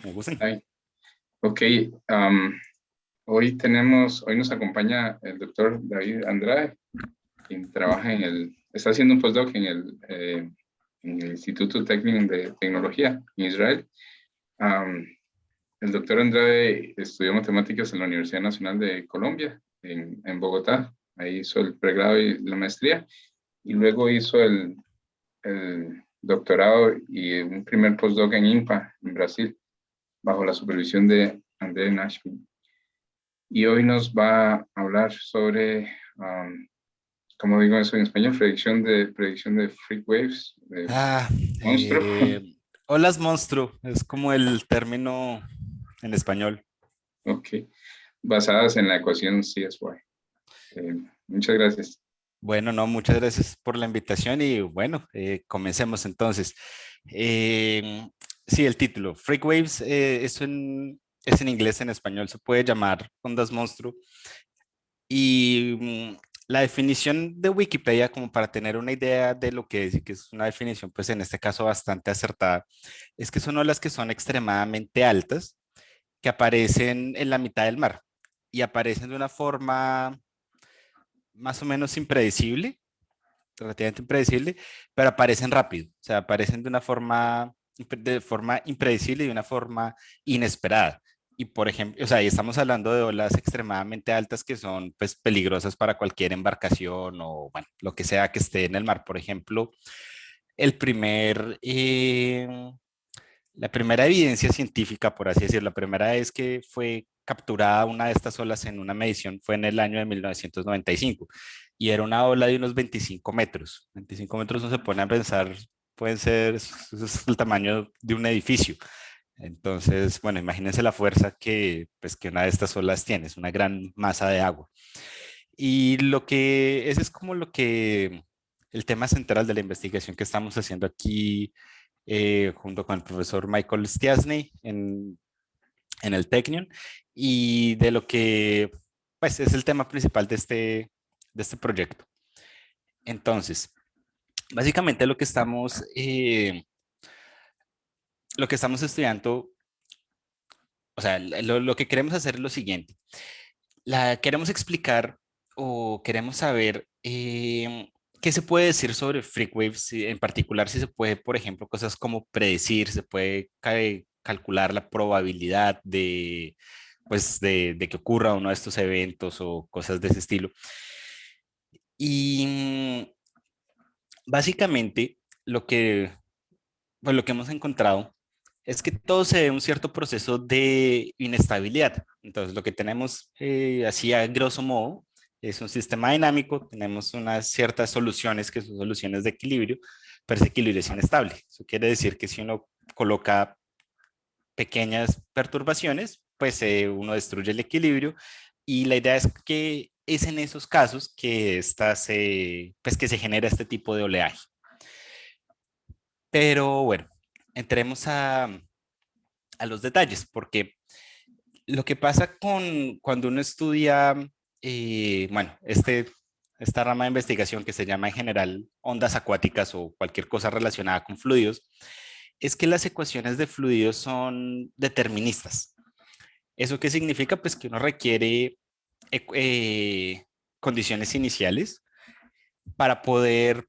como gusten. Ay, ok, hoy nos acompaña el doctor David Andrade, quien trabaja está haciendo un postdoc en el Instituto Técnico de Tecnología en Israel. Am, el doctor Andrade estudió matemáticas en la Universidad Nacional de Colombia, en Bogotá. Ahí hizo el pregrado y la maestría, y luego hizo el doctorado y un primer postdoc en INPA, en Brasil, bajo la supervisión de André Nashville. Y hoy nos va a hablar sobre, ¿cómo digo eso en español? Predicción de freak waves, de Ah, monstruo. olas monstruo, es como el término en español. Ok, basadas en la ecuación CSY. Muchas gracias. Bueno, no, muchas gracias por la invitación y bueno, comencemos entonces. Eh, sí, el título, Freak Waves, es en inglés, en español se puede llamar ondas monstruo. Y la definición de Wikipedia, como para tener una idea de lo que es, y que es una definición, pues en este caso bastante acertada, es que son olas que son extremadamente altas, que aparecen en la mitad del mar y aparecen de una forma más o menos impredecible, relativamente impredecible, pero aparecen rápido, o sea, aparecen de forma impredecible y de una forma inesperada. Y por ejemplo, o sea, y estamos hablando de olas extremadamente altas que son pues peligrosas para cualquier embarcación o bueno, lo que sea que esté en el mar. Por ejemplo, el primer, la primera evidencia científica, por así decirlo, la primera vez que fue capturada una de estas olas en una medición fue en el año de 1995 y era una ola de unos 25 metros. 25 metros no se pone a pensar, pueden ser, eso es el tamaño de un edificio. Entonces, bueno, imagínense la fuerza que, pues, que una de estas olas tiene, es una gran masa de agua. Y ese es como el tema central de la investigación que estamos haciendo aquí junto con el profesor Michael Stiasny en el Technion y de lo que pues es el tema principal de este proyecto. Entonces, básicamente lo que estamos estudiando, o sea, lo que queremos hacer es lo siguiente. Queremos explicar o queremos saber qué se puede decir sobre freak waves, en particular si se puede, por ejemplo, cosas como predecir, se puede calcular la probabilidad de que ocurra uno de estos eventos o cosas de ese estilo. Y básicamente lo que, pues, lo que hemos encontrado es que todo se debe a un cierto proceso de inestabilidad. Entonces, lo que tenemos así a grosso modo es un sistema dinámico, tenemos unas ciertas soluciones que son soluciones de equilibrio, pero ese equilibrio es inestable. Eso quiere decir que si uno coloca pequeñas perturbaciones, pues uno destruye el equilibrio y la idea es que es en esos casos que, pues, que se genera este tipo de oleaje. Pero bueno, entremos a los detalles, porque lo que pasa cuando uno estudia, bueno, esta rama de investigación que se llama en general ondas acuáticas o cualquier cosa relacionada con fluidos, es que las ecuaciones de fluidos son deterministas. ¿Eso qué significa? Pues que uno requiere condiciones iniciales para poder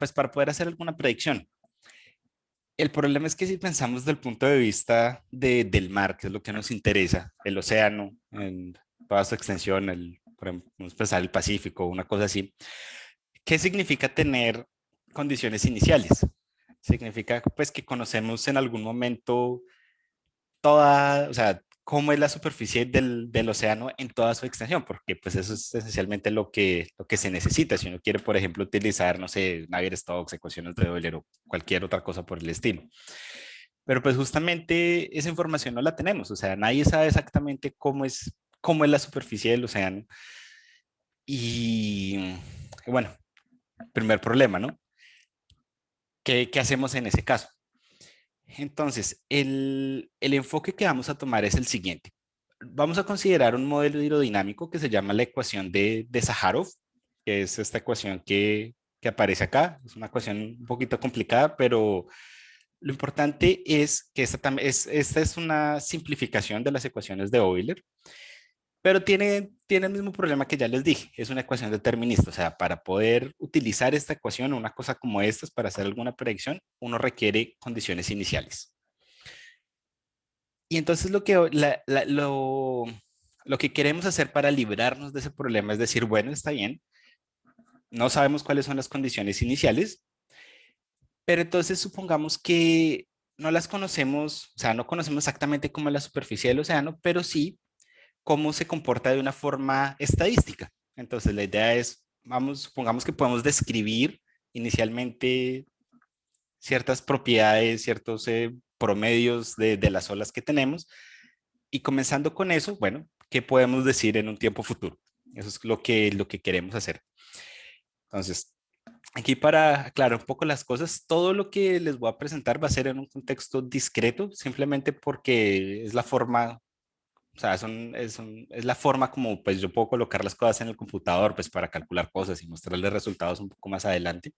hacer alguna predicción. El problema es que si pensamos desde el punto de vista del mar, que es lo que nos interesa, el océano en toda su extensión, por ejemplo, vamos a pensar el Pacífico, una cosa así, ¿qué significa tener condiciones iniciales? Significa pues que conocemos en algún momento o sea, cómo es la superficie del océano en toda su extensión, porque pues eso es esencialmente lo que se necesita si uno quiere, por ejemplo, utilizar, no sé, Navier-Stokes, ecuaciones de Euler o cualquier otra cosa por el estilo. Pero pues justamente esa información no la tenemos, o sea, nadie sabe exactamente cómo es la superficie del océano. Y bueno, primer problema, ¿no? ¿Qué hacemos en ese caso? Entonces, el enfoque que vamos a tomar es el siguiente. Vamos a considerar un modelo hidrodinámico que se llama la ecuación de Sajárov, que es esta ecuación que aparece acá. Es una ecuación un poquito complicada, pero Lo importante es que esta es una simplificación de las ecuaciones de Euler, pero tiene el mismo problema que ya les dije, es una ecuación determinista, o sea, para poder utilizar esta ecuación, una cosa como estas, para hacer alguna predicción, uno requiere condiciones iniciales. Y entonces lo que queremos hacer para librarnos de ese problema es decir, bueno, está bien, no sabemos cuáles son las condiciones iniciales, pero entonces supongamos que no las conocemos, o sea, no conocemos exactamente cómo es la superficie del océano, pero sí cómo se comporta de una forma estadística. Entonces, la idea es, supongamos que podemos describir inicialmente ciertas propiedades, ciertos promedios de las olas que tenemos, y comenzando con eso, bueno, ¿qué podemos decir en un tiempo futuro? Eso es lo que queremos hacer. Entonces, aquí para aclarar un poco las cosas, todo lo que les voy a presentar va a ser en un contexto discreto, simplemente porque es la forma, o sea, es la forma como pues yo puedo colocar las cosas en el computador pues para calcular cosas y mostrarles resultados un poco más adelante.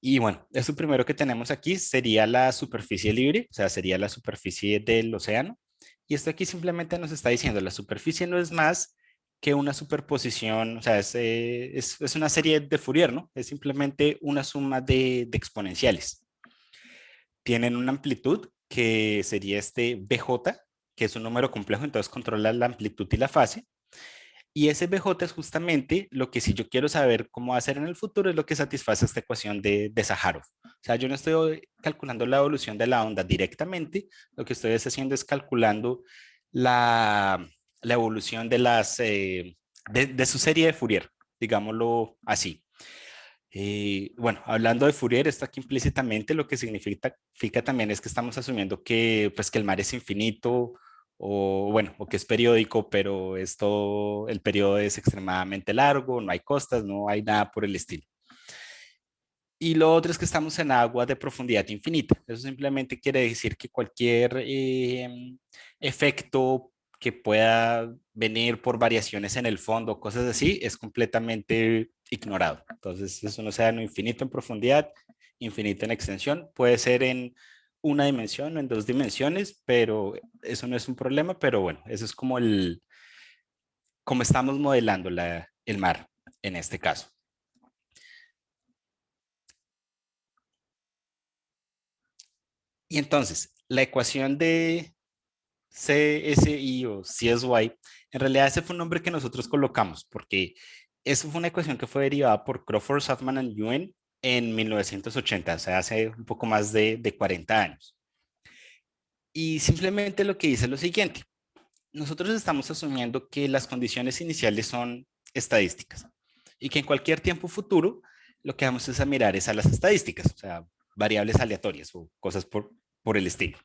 Y bueno, eso primero que tenemos aquí sería la superficie libre, o sea, sería la superficie del océano. Y esto aquí simplemente nos está diciendo, la superficie no es más que una superposición, o sea, es una serie de Fourier, ¿no? Es simplemente una suma de exponenciales. Tienen una amplitud que sería este BJ, que es un número complejo, entonces controla la amplitud y la fase. Y ese BJ es justamente lo que si yo quiero saber cómo hacer en el futuro es lo que satisface esta ecuación de Sajárov. O sea, yo no estoy calculando la evolución de la onda directamente, lo que estoy haciendo es calculando la evolución de su serie de Fourier, digámoslo así. Bueno, hablando de Fourier, esto aquí implícitamente lo que significa también es que estamos asumiendo que, pues, que el mar es infinito o, bueno, o que es periódico, pero el periodo es extremadamente largo, no hay costas, no hay nada por el estilo. Y lo otro es que estamos en agua de profundidad infinita. Eso simplemente quiere decir que cualquier efecto que pueda venir por variaciones en el fondo, cosas así, es completamente ignorado. Entonces, es un océano infinito en profundidad, infinito en extensión. Puede ser en una dimensión o en dos dimensiones, pero eso no es un problema. Pero bueno, eso es como estamos modelando el mar en este caso. Y entonces, la ecuación de CSI o CSY, en realidad ese fue un nombre que nosotros colocamos porque eso fue una ecuación que fue derivada por Crawford, Saffman and Ewen en 1980, o sea, hace un poco más de 40 años. Y simplemente lo que dice es lo siguiente, nosotros estamos asumiendo que las condiciones iniciales son estadísticas y que en cualquier tiempo futuro lo que vamos es a mirar es a las estadísticas, o sea, variables aleatorias o cosas por el estilo.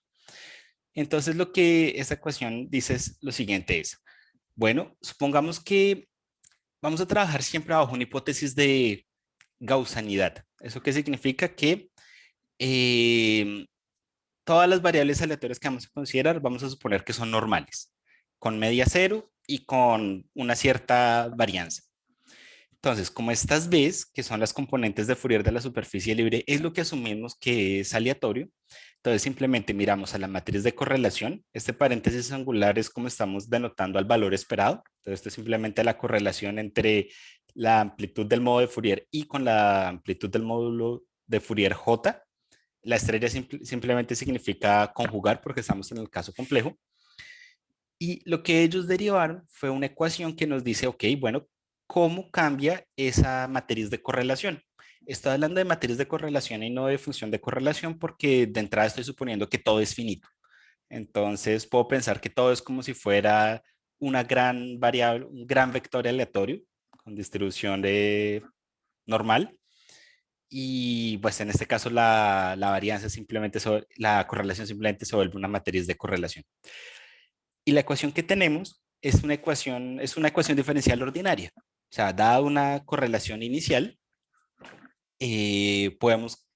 Entonces lo que esta ecuación dice es lo siguiente es, bueno, supongamos que vamos a trabajar siempre bajo una hipótesis de gaussianidad. ¿Eso qué significa? Que eh, todas las variables aleatorias que vamos a considerar vamos a suponer que son normales, con media cero y con una cierta varianza. Entonces, como estas B's, que son las componentes de Fourier de la superficie libre, es lo que asumimos que es aleatorio, entonces simplemente miramos a la matriz de correlación. Este paréntesis angular es como estamos denotando al valor esperado. Entonces, esto es simplemente la correlación entre la amplitud del modo de Fourier y con la amplitud del módulo de Fourier J. La estrella simplemente significa conjugar porque estamos en el caso complejo. Y lo que ellos derivaron fue una ecuación que nos dice, ok, bueno, ¿cómo cambia esa matriz de correlación? Estoy hablando de matriz de correlación y no de función de correlación porque de entrada estoy suponiendo que todo es finito. Entonces puedo pensar que todo es como si fuera una gran variable, un gran vector aleatorio con distribución normal. Y pues en este caso la varianza simplemente, la correlación simplemente se vuelve una matriz de correlación. Y la ecuación que tenemos es una ecuación diferencial ordinaria. O sea, dada una correlación inicial, podemos,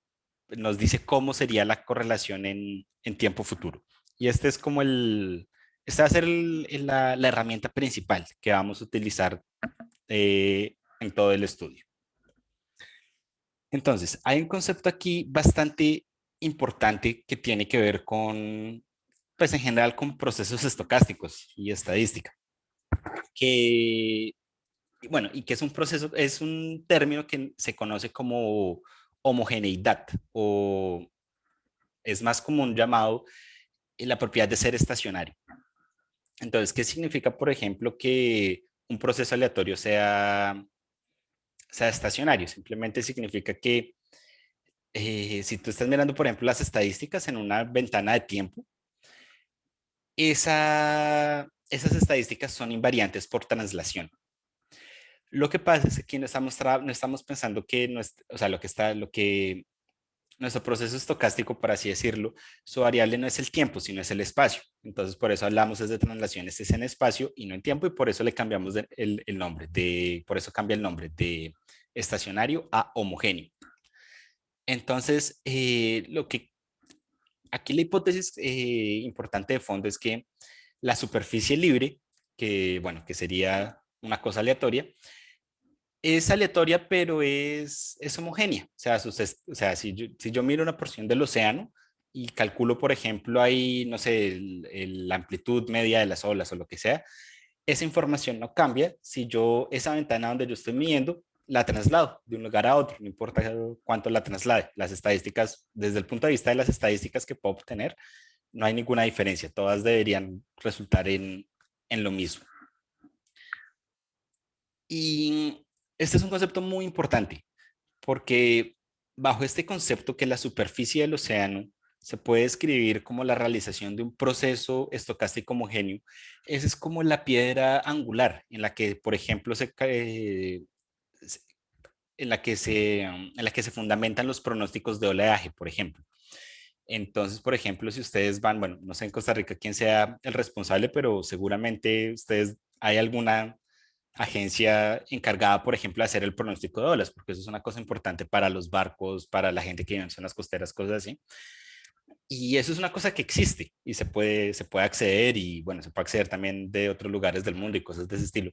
nos dice cómo sería la correlación en tiempo futuro. Y este es como esta va a ser la herramienta principal que vamos a utilizar en todo el estudio. Entonces, hay un concepto aquí bastante importante que tiene que ver con, pues en general con procesos estocásticos y estadística, que, bueno, y que es un proceso, es un término que se conoce como homogeneidad o es más común llamado la propiedad de ser estacionario. Entonces, ¿qué significa, por ejemplo, que un proceso aleatorio sea estacionario? Simplemente significa que si tú estás mirando, por ejemplo, las estadísticas en una ventana de tiempo, esas estadísticas son invariantes por translación. Lo que pasa es que aquí no estamos pensando que, o sea, lo que nuestro proceso estocástico, por así decirlo, su variable no es el tiempo, sino es el espacio. Entonces, por eso hablamos de translaciones es en espacio y no en tiempo, y por eso le cambiamos el nombre, por eso cambia el nombre de estacionario a homogéneo. Entonces, aquí la hipótesis importante de fondo es que la superficie libre, que bueno, que sería una cosa aleatoria, es aleatoria, pero es homogénea. O sea, si yo miro una porción del océano y calculo, por ejemplo, ahí, no sé, la amplitud media de las olas o lo que sea, esa información no cambia si yo, esa ventana donde yo estoy midiendo, la traslado de un lugar a otro, no importa cuánto la traslade. Las estadísticas, desde el punto de vista de las estadísticas que puedo obtener, no hay ninguna diferencia. Todas deberían resultar en lo mismo. Y este es un concepto muy importante porque bajo este concepto que la superficie del océano se puede describir como la realización de un proceso estocástico homogéneo, esa es como la piedra angular en la que, por ejemplo, en la que se fundamentan los pronósticos de oleaje, por ejemplo. Entonces, por ejemplo, si ustedes van, bueno, no sé en Costa Rica quién sea el responsable, pero seguramente ustedes hay alguna agencia encargada, por ejemplo, de hacer el pronóstico de olas, porque eso es una cosa importante para los barcos, para la gente que vive en zonas costeras, cosas así. Y eso es una cosa que existe y se puede acceder y, bueno, se puede acceder también de otros lugares del mundo y cosas de ese estilo.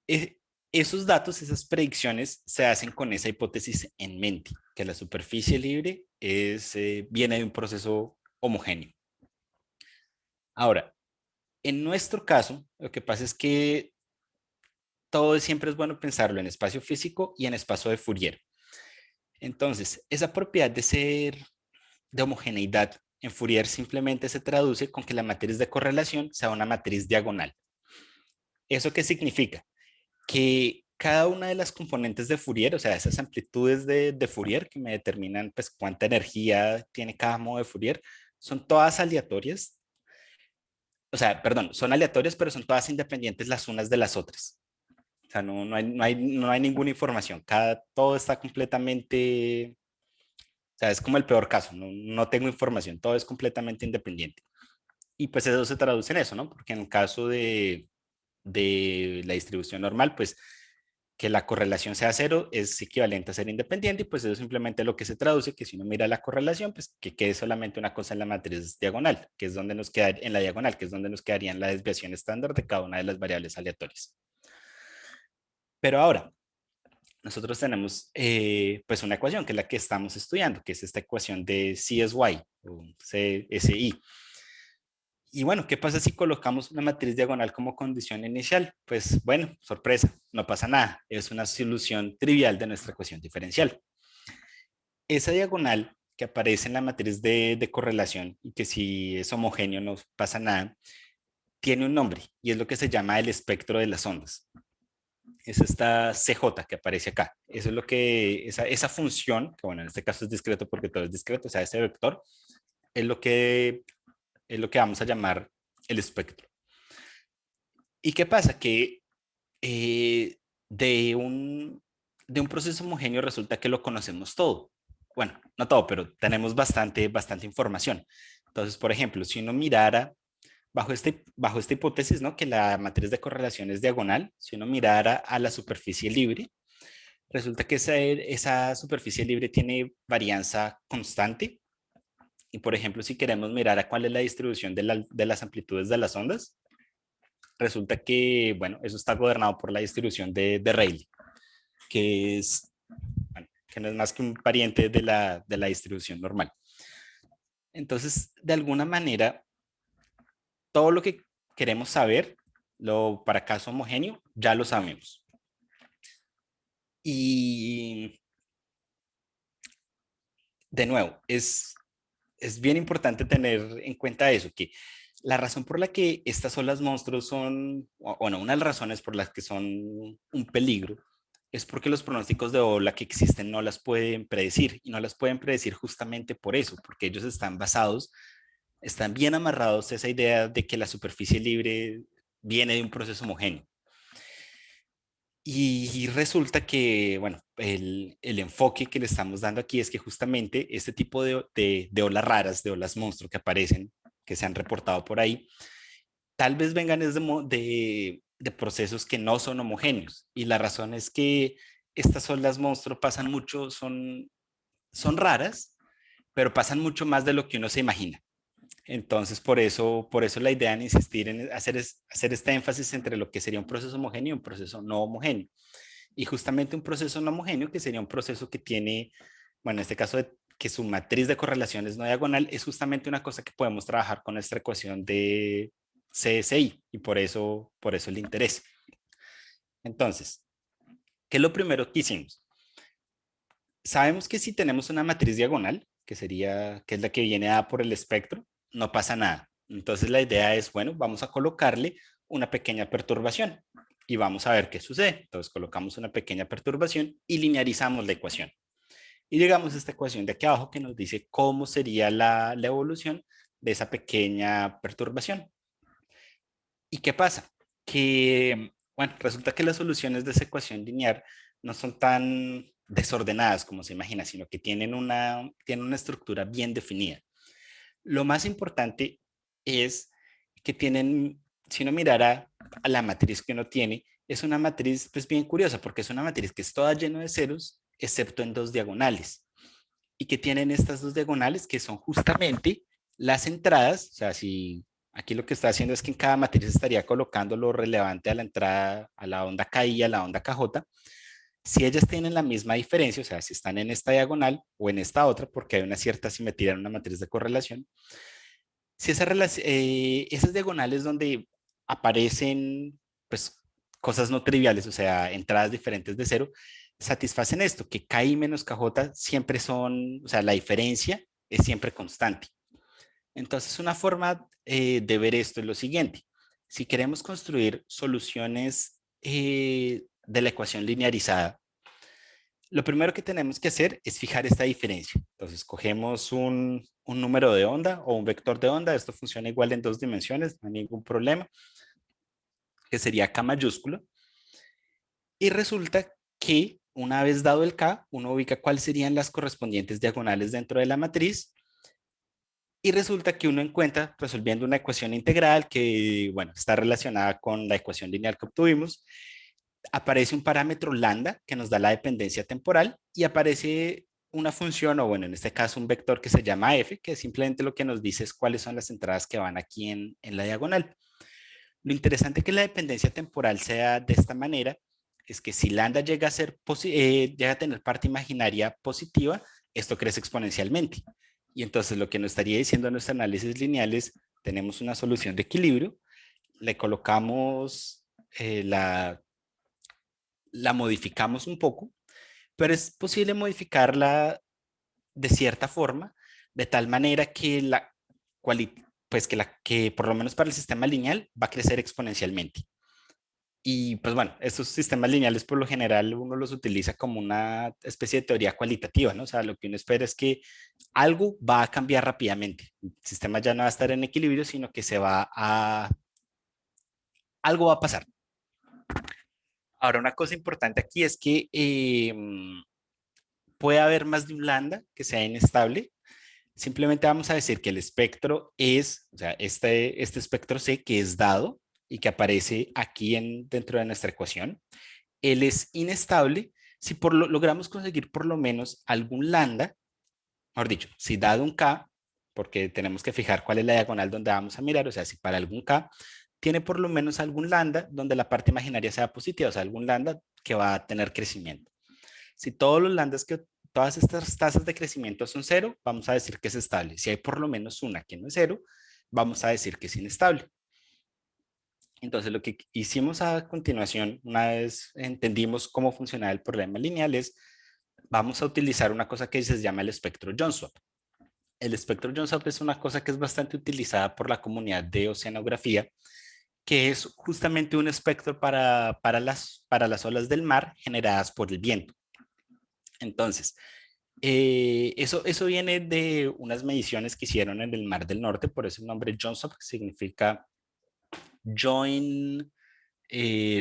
Eh, Esos datos, esas predicciones se hacen con esa hipótesis en mente, que la superficie libre viene de un proceso homogéneo. Ahora, en nuestro caso, lo que pasa es que siempre es bueno pensarlo en espacio físico y en espacio de Fourier. Entonces, esa propiedad de homogeneidad en Fourier simplemente se traduce con que la matriz de correlación sea una matriz diagonal. ¿Eso qué significa? Que cada una de las componentes de Fourier, o sea, esas amplitudes de Fourier que me determinan pues cuánta energía tiene cada modo de Fourier, son todas aleatorias. O sea, perdón, son aleatorias, pero son todas independientes las unas de las otras. O sea, no hay ninguna información. Todo está completamente, o sea, es como el peor caso. No tengo información. Todo es completamente independiente. Y pues eso se traduce en eso, ¿no? Porque en el caso de la distribución normal, pues que la correlación sea cero es equivalente a ser independiente y pues eso simplemente lo que se traduce, que si uno mira la correlación, pues que quede solamente una cosa en la matriz diagonal, que es donde nos queda, en la diagonal, que es donde nos quedaría la desviación estándar de cada una de las variables aleatorias. Pero ahora, nosotros tenemos pues una ecuación que es la que estamos estudiando, que es esta ecuación de CSY o CSI. Y bueno, ¿qué pasa si colocamos una matriz diagonal como condición inicial? Pues bueno, sorpresa, no pasa nada. Es una solución trivial de nuestra ecuación diferencial. Esa diagonal que aparece en la matriz de correlación y que si es homogéneo no pasa nada, tiene un nombre y es lo que se llama el espectro de las ondas. Es esta CJ que aparece acá. Eso es lo que, esa función, que bueno, en este caso es discreto porque todo es discreto, o sea, este vector, es es lo que vamos a llamar el espectro. ¿Y qué pasa? Que eh, de, un, de un proceso homogéneo resulta que lo conocemos todo. Bueno, no todo, pero tenemos bastante información. Entonces, por ejemplo, si uno mirara bajo esta hipótesis, ¿no? Que la matriz de correlación es diagonal, si uno mirara a la superficie libre, resulta que esa superficie libre tiene varianza constante. Y por ejemplo, si queremos mirar a cuál es la distribución de las amplitudes de las ondas, resulta que, bueno, eso está gobernado por la distribución de Rayleigh, que es, bueno, que no es más que un pariente de la distribución normal. Entonces, de alguna manera, todo lo que queremos saber, para caso homogéneo, ya lo sabemos. Y de nuevo, es bien importante tener en cuenta eso, que la razón por la que estas olas monstruos son, bueno, una de las razones por las que son un peligro, es porque los pronósticos de ola que existen no las pueden predecir, y no las pueden predecir justamente por eso, porque ellos están bien amarrados a esa idea de que la superficie libre viene de un proceso homogéneo. Y resulta que, bueno, el enfoque que le estamos dando aquí es que justamente este tipo de olas raras, de olas monstruo que aparecen, que se han reportado por ahí, tal vez vengan de procesos que no son homogéneos. Y la razón es que estas olas monstruo pasan mucho, son raras, pero pasan mucho más de lo que uno se imagina. Entonces, por eso la idea en insistir en hacer este énfasis entre lo que sería un proceso homogéneo y un proceso no homogéneo. Y justamente un proceso no homogéneo, que sería un proceso que tiene, bueno, en este caso, que su matriz de correlación es no diagonal, es justamente una cosa que podemos trabajar con nuestra ecuación de CSI, y por eso el interés. Entonces, ¿qué es lo primero que hicimos? Sabemos que si tenemos una matriz diagonal, que es la que viene dada por el espectro, no pasa nada. Entonces la idea es, bueno, vamos a colocarle una pequeña perturbación y vamos a ver qué sucede. Entonces colocamos una pequeña perturbación y linearizamos la ecuación. Y llegamos a esta ecuación de aquí abajo que nos dice cómo sería la evolución de esa pequeña perturbación. ¿Y qué pasa? Que, bueno, resulta que las soluciones de esa ecuación lineal no son tan desordenadas como se imagina, sino que tienen una estructura bien definida. Lo más importante es que tienen, si uno mirara a la matriz que uno tiene, es una matriz pues bien curiosa, porque es una matriz que es toda llena de ceros, excepto en dos diagonales. Y que tienen estas dos diagonales que son justamente las entradas, o sea, si aquí lo que está haciendo es que en cada matriz estaría colocando lo relevante a la entrada, a la onda K y a la onda KJ, si ellas tienen la misma diferencia, o sea, si están en esta diagonal o en esta otra, porque hay una cierta simetría en una matriz de correlación, si esas diagonales donde aparecen pues cosas no triviales, o sea, entradas diferentes de cero, satisfacen esto, que K menos KJ siempre son, o sea, la diferencia es siempre constante. Entonces, una forma de ver esto es lo siguiente. Si queremos construir soluciones de la ecuación linearizada, lo primero que tenemos que hacer es fijar esta diferencia. Entonces, cogemos un número de onda o un vector de onda. Esto funciona igual en dos dimensiones, no hay ningún problema, que sería K mayúsculo. Y resulta que una vez dado el K, uno ubica cuáles serían las correspondientes diagonales dentro de la matriz. Y resulta que uno encuentra, resolviendo una ecuación integral que, bueno, está relacionada con la ecuación lineal que obtuvimos, aparece un parámetro lambda que nos da la dependencia temporal y aparece una función, o bueno, en este caso un vector que se llama f, que simplemente lo que nos dice es cuáles son las entradas que van aquí en la diagonal. Lo interesante que la dependencia temporal sea de esta manera es que si lambda llega a tener parte imaginaria positiva, esto crece exponencialmente. Y entonces lo que nos estaría diciendo nuestro análisis lineal es, tenemos una solución de equilibrio, le colocamos la modificamos un poco, pero es posible modificarla de cierta forma, de tal manera que que por lo menos para el sistema lineal va a crecer exponencialmente. Y pues bueno, estos sistemas lineales por lo general uno los utiliza como una especie de teoría cualitativa, ¿no? O sea, lo que uno espera es que algo va a cambiar rápidamente. El sistema ya no va a estar en equilibrio, sino que algo va a pasar. Ahora, una cosa importante aquí es que puede haber más de un lambda que sea inestable. Simplemente vamos a decir que el espectro es, o sea, este espectro C que es dado y que aparece aquí dentro de nuestra ecuación, él es inestable si logramos conseguir por lo menos algún lambda, mejor dicho, si dado un K, porque tenemos que fijar cuál es la diagonal donde vamos a mirar, o sea, si para algún K tiene por lo menos algún lambda donde la parte imaginaria sea positiva, o sea, algún lambda que va a tener crecimiento. Si todos los lambdas todas estas tasas de crecimiento son cero, vamos a decir que es estable. Si hay por lo menos una que no es cero, vamos a decir que es inestable. Entonces, lo que hicimos a continuación, una vez entendimos cómo funcionaba el problema lineal, es vamos a utilizar una cosa que se llama el espectro Jones-Swap. El espectro Jones-Swap es una cosa que es bastante utilizada por la comunidad de oceanografía, que es justamente un espectro para las olas del mar generadas por el viento. Entonces, eso viene de unas mediciones que hicieron en el Mar del Norte, por eso el nombre Jones-Swap, que significa Joint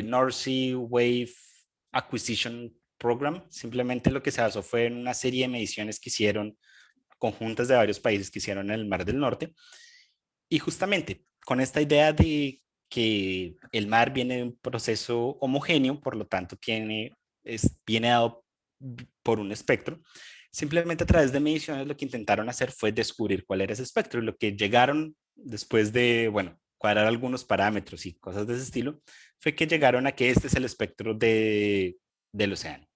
North Sea Wave Acquisition Program. Simplemente lo que se basó fue en una serie de mediciones que hicieron conjuntas de varios países que hicieron en el Mar del Norte. Y justamente con esta idea de que el mar viene de un proceso homogéneo, por lo tanto viene dado por un espectro, simplemente a través de mediciones lo que intentaron hacer fue descubrir cuál era ese espectro y lo que llegaron después de, bueno, cuadrar algunos parámetros y cosas de ese estilo, fue que llegaron a que este es el espectro del océano.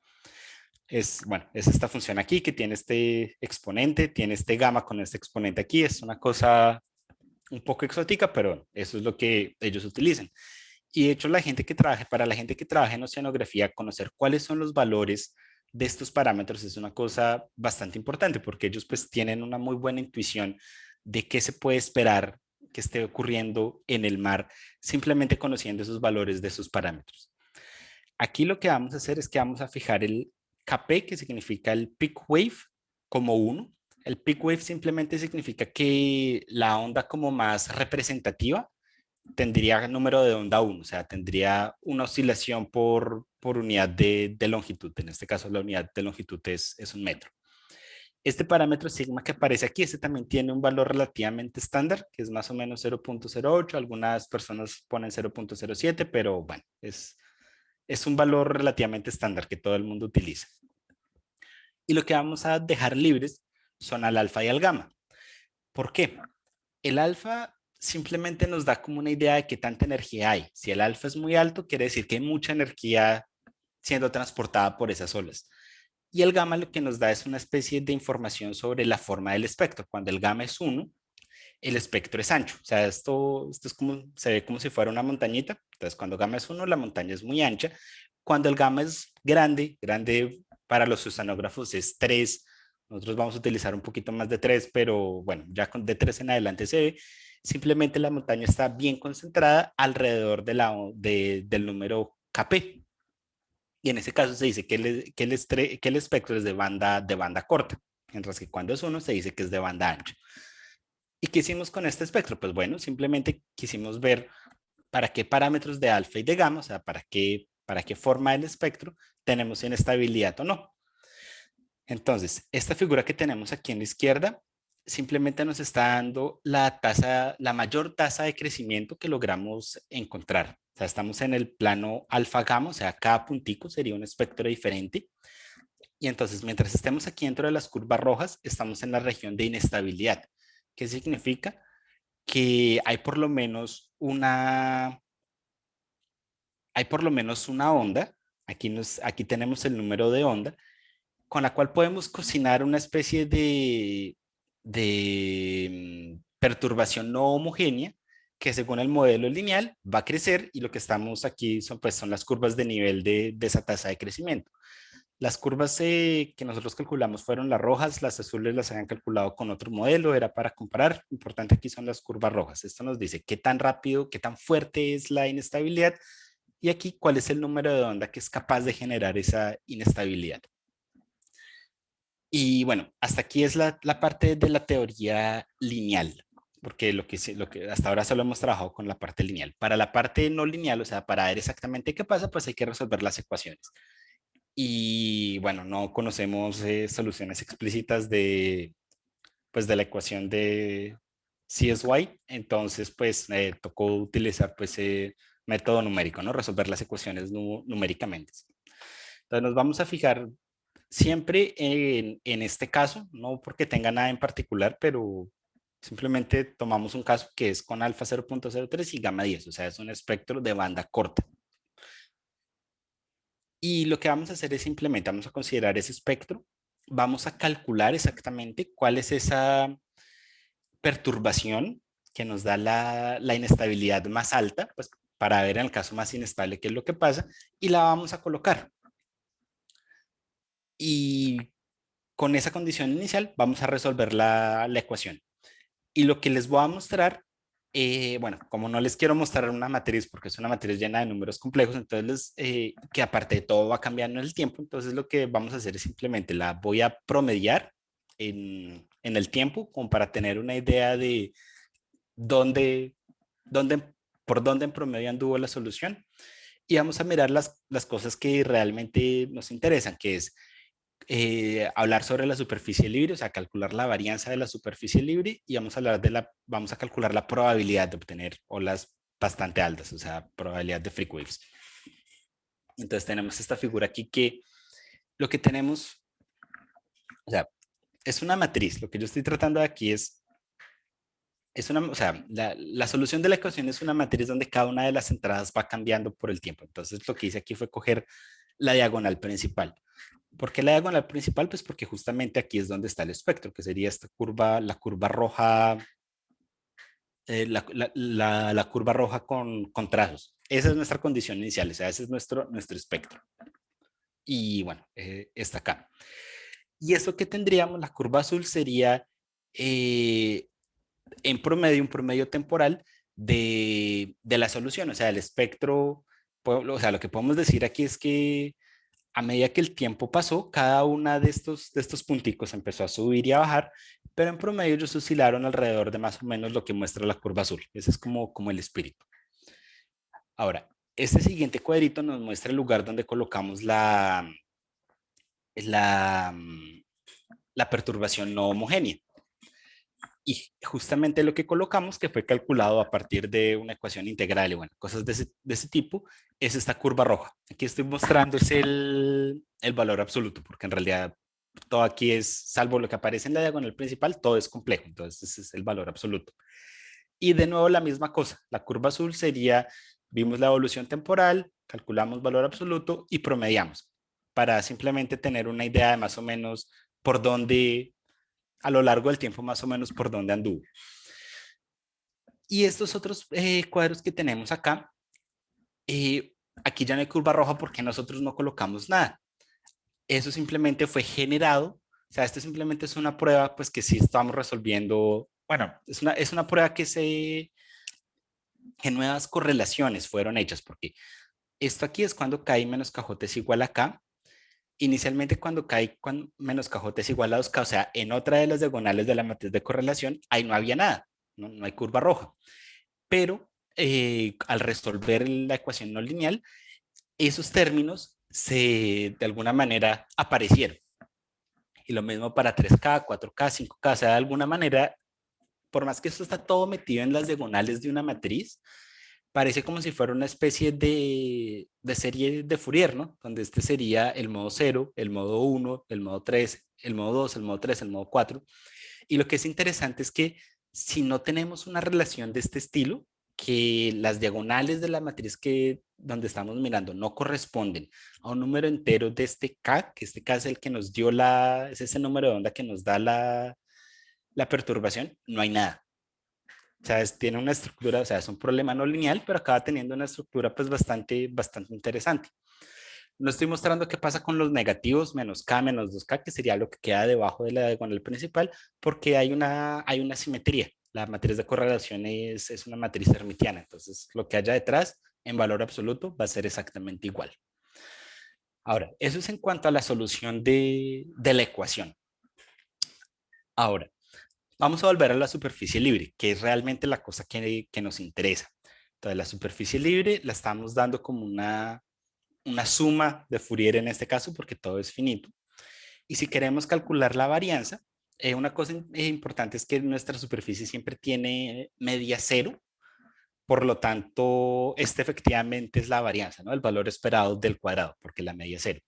Bueno, es esta función aquí que tiene este exponente, tiene este gamma con este exponente aquí, es una cosa un poco exótica, pero eso es lo que ellos utilizan. Y de hecho, para la gente que trabaja en oceanografía, conocer cuáles son los valores de estos parámetros es una cosa bastante importante porque ellos pues tienen una muy buena intuición de qué se puede esperar que esté ocurriendo en el mar simplemente conociendo esos valores de esos parámetros. Aquí lo que vamos a hacer es que vamos a fijar el Kp, que significa el peak wave, como 1. El peak wave simplemente significa que la onda como más representativa tendría número de onda 1, o sea, tendría una oscilación por unidad de longitud. En este caso, la unidad de longitud es un metro. Este parámetro sigma que aparece aquí, este también tiene un valor relativamente estándar, que es más o menos 0.08. Algunas personas ponen 0.07, pero bueno, es un valor relativamente estándar que todo el mundo utiliza. Y lo que vamos a dejar libres son al alfa y al gamma. ¿Por qué? El alfa simplemente nos da como una idea de qué tanta energía hay. Si el alfa es muy alto, quiere decir que hay mucha energía siendo transportada por esas olas. Y el gamma lo que nos da es una especie de información sobre la forma del espectro. Cuando el gamma es 1, el espectro es ancho. O sea, esto es como, se ve como si fuera una montañita. Entonces, cuando gamma es 1, la montaña es muy ancha. Cuando el gamma es grande, grande para los oceanógrafos es 3. Nosotros vamos a utilizar un poquito más de 3, pero bueno, ya de 3 en adelante se ve. Simplemente la montaña está bien concentrada alrededor del número Kp. Y en ese caso se dice que el espectro es de banda corta, mientras que cuando es 1 se dice que es de banda ancha. ¿Y qué hicimos con este espectro? Pues bueno, simplemente quisimos ver para qué parámetros de alfa y de gamma, o sea, para qué forma del espectro tenemos inestabilidad o no. Entonces, esta figura que tenemos aquí en la izquierda simplemente nos está dando la mayor tasa de crecimiento que logramos encontrar. O sea, estamos en el plano alfa gamma, o sea, cada puntico sería un espectro diferente. Y entonces, mientras estemos aquí dentro de las curvas rojas, estamos en la región de inestabilidad. ¿Qué significa? Que hay por lo menos una onda, aquí tenemos el número de onda, con la cual podemos cocinar una especie de perturbación no homogénea que según el modelo lineal va a crecer y lo que estamos aquí son las curvas de nivel de esa tasa de crecimiento. Las curvas que nosotros calculamos fueron las rojas, las azules las habían calculado con otro modelo, era para comparar. Lo importante aquí son las curvas rojas. Esto nos dice qué tan rápido, qué tan fuerte es la inestabilidad y aquí cuál es el número de onda que es capaz de generar esa inestabilidad. Y bueno, hasta aquí es la parte de la teoría lineal, porque lo que hasta ahora solo hemos trabajado con la parte lineal. Para la parte no lineal, o sea, para ver exactamente qué pasa, pues hay que resolver las ecuaciones. Y bueno, no conocemos soluciones explícitas pues, de la ecuación de CSY, entonces pues tocó utilizar pues método numérico, ¿no? Resolver las ecuaciones numéricamente. Entonces nos vamos a fijar siempre en este caso, no porque tenga nada en particular, pero simplemente tomamos un caso que es con alfa 0.03 y gamma 10, o sea, es un espectro de banda corta. Y lo que vamos a hacer es simplemente vamos a considerar ese espectro vamos a calcular exactamente cuál es esa perturbación que nos da la inestabilidad más alta, pues para ver en el caso más inestable qué es lo que pasa, y la vamos a colocar. Y con esa condición inicial vamos a resolver la ecuación. Y lo que les voy a mostrar, bueno, como no les quiero mostrar una matriz porque es una matriz llena de números complejos, entonces que aparte de todo va cambiando en el tiempo, entonces lo que vamos a hacer es simplemente la voy a promediar en el tiempo como para tener una idea de dónde, dónde, por dónde en promedio anduvo la solución. Y vamos a mirar las cosas que realmente nos interesan, que es hablar sobre la superficie libre, o sea, calcular la varianza de la superficie libre y vamos a hablar vamos a calcular la probabilidad de obtener olas bastante altas, o sea, probabilidad de freak waves. Entonces tenemos esta figura aquí que lo que tenemos, o sea, es una matriz. Lo que yo estoy tratando de aquí es una, o sea, la solución de la ecuación es una matriz donde cada una de las entradas va cambiando por el tiempo. Entonces lo que hice aquí fue coger la diagonal principal. ¿Por qué la diagonal principal? Pues porque justamente aquí es donde está el espectro, que sería esta curva, la curva roja, la curva roja con trazos. Esa es nuestra condición inicial, o sea, ese es nuestro espectro. Y bueno, está acá. Y esto que tendríamos, la curva azul sería en promedio, un promedio temporal de la solución, o sea, el espectro, o sea, lo que podemos decir aquí es que a medida que el tiempo pasó, cada una de estos punticos empezó a subir y a bajar, pero en promedio ellos oscilaron alrededor de más o menos lo que muestra la curva azul. Ese es como el espíritu. Ahora, este siguiente cuadrito nos muestra el lugar donde colocamos la, la perturbación no homogénea. Y justamente lo que colocamos, que fue calculado a partir de una ecuación integral y bueno, cosas de ese tipo, es esta curva roja. Aquí estoy mostrando es el valor absoluto, porque en realidad todo aquí es, salvo lo que aparece en la diagonal principal, todo es complejo, entonces ese es el valor absoluto. Y de nuevo la misma cosa, la curva azul sería, vimos la evolución temporal, calculamos valor absoluto y promediamos, para simplemente tener una idea de más o menos por dónde a lo largo del tiempo más o menos por dónde anduvo. Y estos otros cuadros que tenemos acá, aquí ya no hay curva roja porque nosotros no colocamos nada. Eso simplemente fue generado, o sea, esto simplemente es una prueba, pues que sí estamos resolviendo, bueno, es una prueba que nuevas correlaciones fueron hechas, porque esto aquí es cuando K menos KJ es igual a K. Inicialmente cuando menos KJ es igual a 2K, o sea, en otra de las diagonales de la matriz de correlación, ahí no había nada, no hay curva roja. Pero al resolver la ecuación no lineal, esos términos de alguna manera aparecieron. Y lo mismo para 3K, 4K, 5K, o sea, de alguna manera, por más que esto está todo metido en las diagonales de una matriz, parece como si fuera una especie de serie de Fourier, ¿no? Donde este sería el modo 0, el modo 1, el modo 3, el modo 2, el modo 3, el modo 4. Y lo que es interesante es que si no tenemos una relación de este estilo, que las diagonales de la matriz donde estamos mirando no corresponden a un número entero de este K, que este K es el que nos dio es ese número de onda que nos da la perturbación, no hay nada. O sea, tiene una estructura, o sea, es un problema no lineal, pero acaba teniendo una estructura pues bastante interesante. No estoy mostrando qué pasa con los negativos menos K menos 2K, que sería lo que queda debajo de la diagonal principal, porque hay una simetría. La matriz de correlación es una matriz hermitiana, entonces lo que haya detrás en valor absoluto va a ser exactamente igual. Ahora, eso es en cuanto a la solución de la ecuación. Ahora, vamos a volver a la superficie libre, que es realmente la cosa que nos interesa. Entonces, la superficie libre la estamos dando como una suma de Fourier en este caso, porque todo es finito. Y si queremos calcular la varianza, una cosa importante es que nuestra superficie siempre tiene media cero, por lo tanto, este efectivamente es la varianza, ¿no? El valor esperado del cuadrado, porque la media es cero.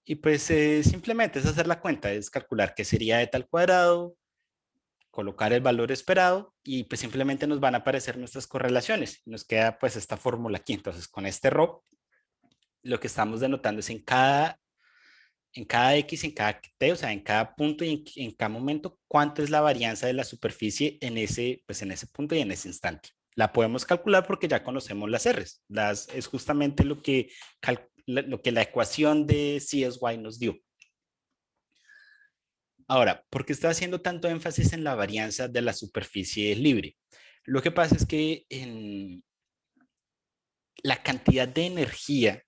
Y pues simplemente es hacer la cuenta, es calcular qué sería de tal cuadrado, colocar el valor esperado y pues simplemente nos van a aparecer nuestras correlaciones. Nos queda pues esta fórmula aquí. Entonces con este ρ lo que estamos denotando es en cada X, en cada T, o sea, en cada punto y en cada momento, cuánto es la varianza de la superficie en ese, pues en ese punto y en ese instante. La podemos calcular porque ya conocemos las R's. Es justamente lo que la ecuación de CSY nos dio. Ahora, ¿por qué estoy haciendo tanto énfasis en la varianza de la superficie libre? Lo que pasa es que en la cantidad de energía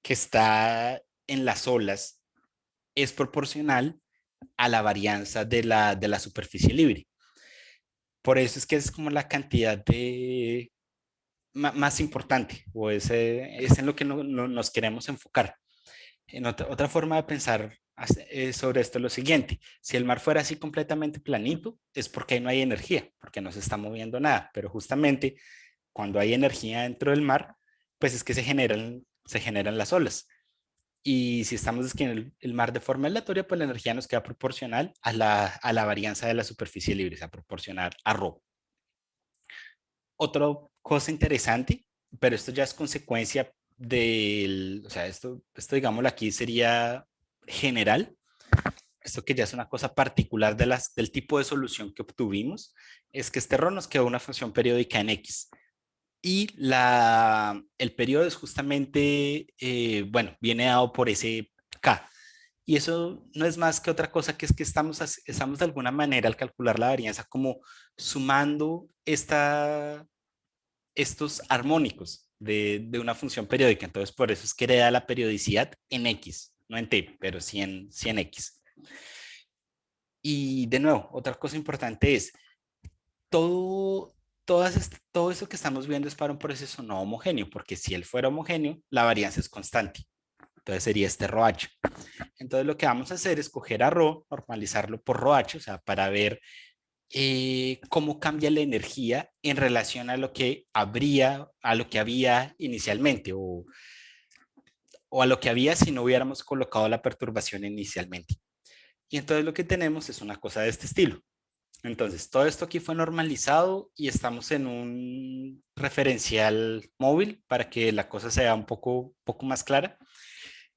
que está en las olas es proporcional a la varianza de la superficie libre. Por eso es que es como la cantidad de más importante o es en lo que nos queremos enfocar. En otra forma de pensar sobre esto es lo siguiente: si el mar fuera así completamente planito, es porque ahí no hay energía, porque no se está moviendo nada, pero justamente cuando hay energía dentro del mar, pues es que se generan las olas. Y si estamos describiendo el mar de forma aleatoria, pues la energía nos queda proporcional a la varianza de la superficie libre, o sea, proporcional a ρ. Otra cosa interesante, pero esto ya es consecuencia o sea, esto digámoslo aquí sería general, esto que ya es una cosa particular del tipo de solución que obtuvimos, es que este ρ nos quedó una función periódica en X. Y el periodo es justamente, bueno, viene dado por ese K. Y eso no es más que otra cosa que es que estamos de alguna manera al calcular la varianza como sumando estos armónicos de una función periódica. Entonces, por eso es que hereda la periodicidad en X, no en T, pero sí en X. Y de nuevo, otra cosa importante es, todo, todo eso que estamos viendo es para un proceso no homogéneo, porque si él fuera homogéneo, la varianza es constante. Entonces sería este ρh. Entonces lo que vamos a hacer es coger a ρ, normalizarlo por ρh, o sea, para ver cómo cambia la energía en relación a lo que a lo que había inicialmente o a lo que había si no hubiéramos colocado la perturbación inicialmente. Y entonces lo que tenemos es una cosa de este estilo. Entonces, todo esto aquí fue normalizado y estamos en un referencial móvil para que la cosa sea poco más clara.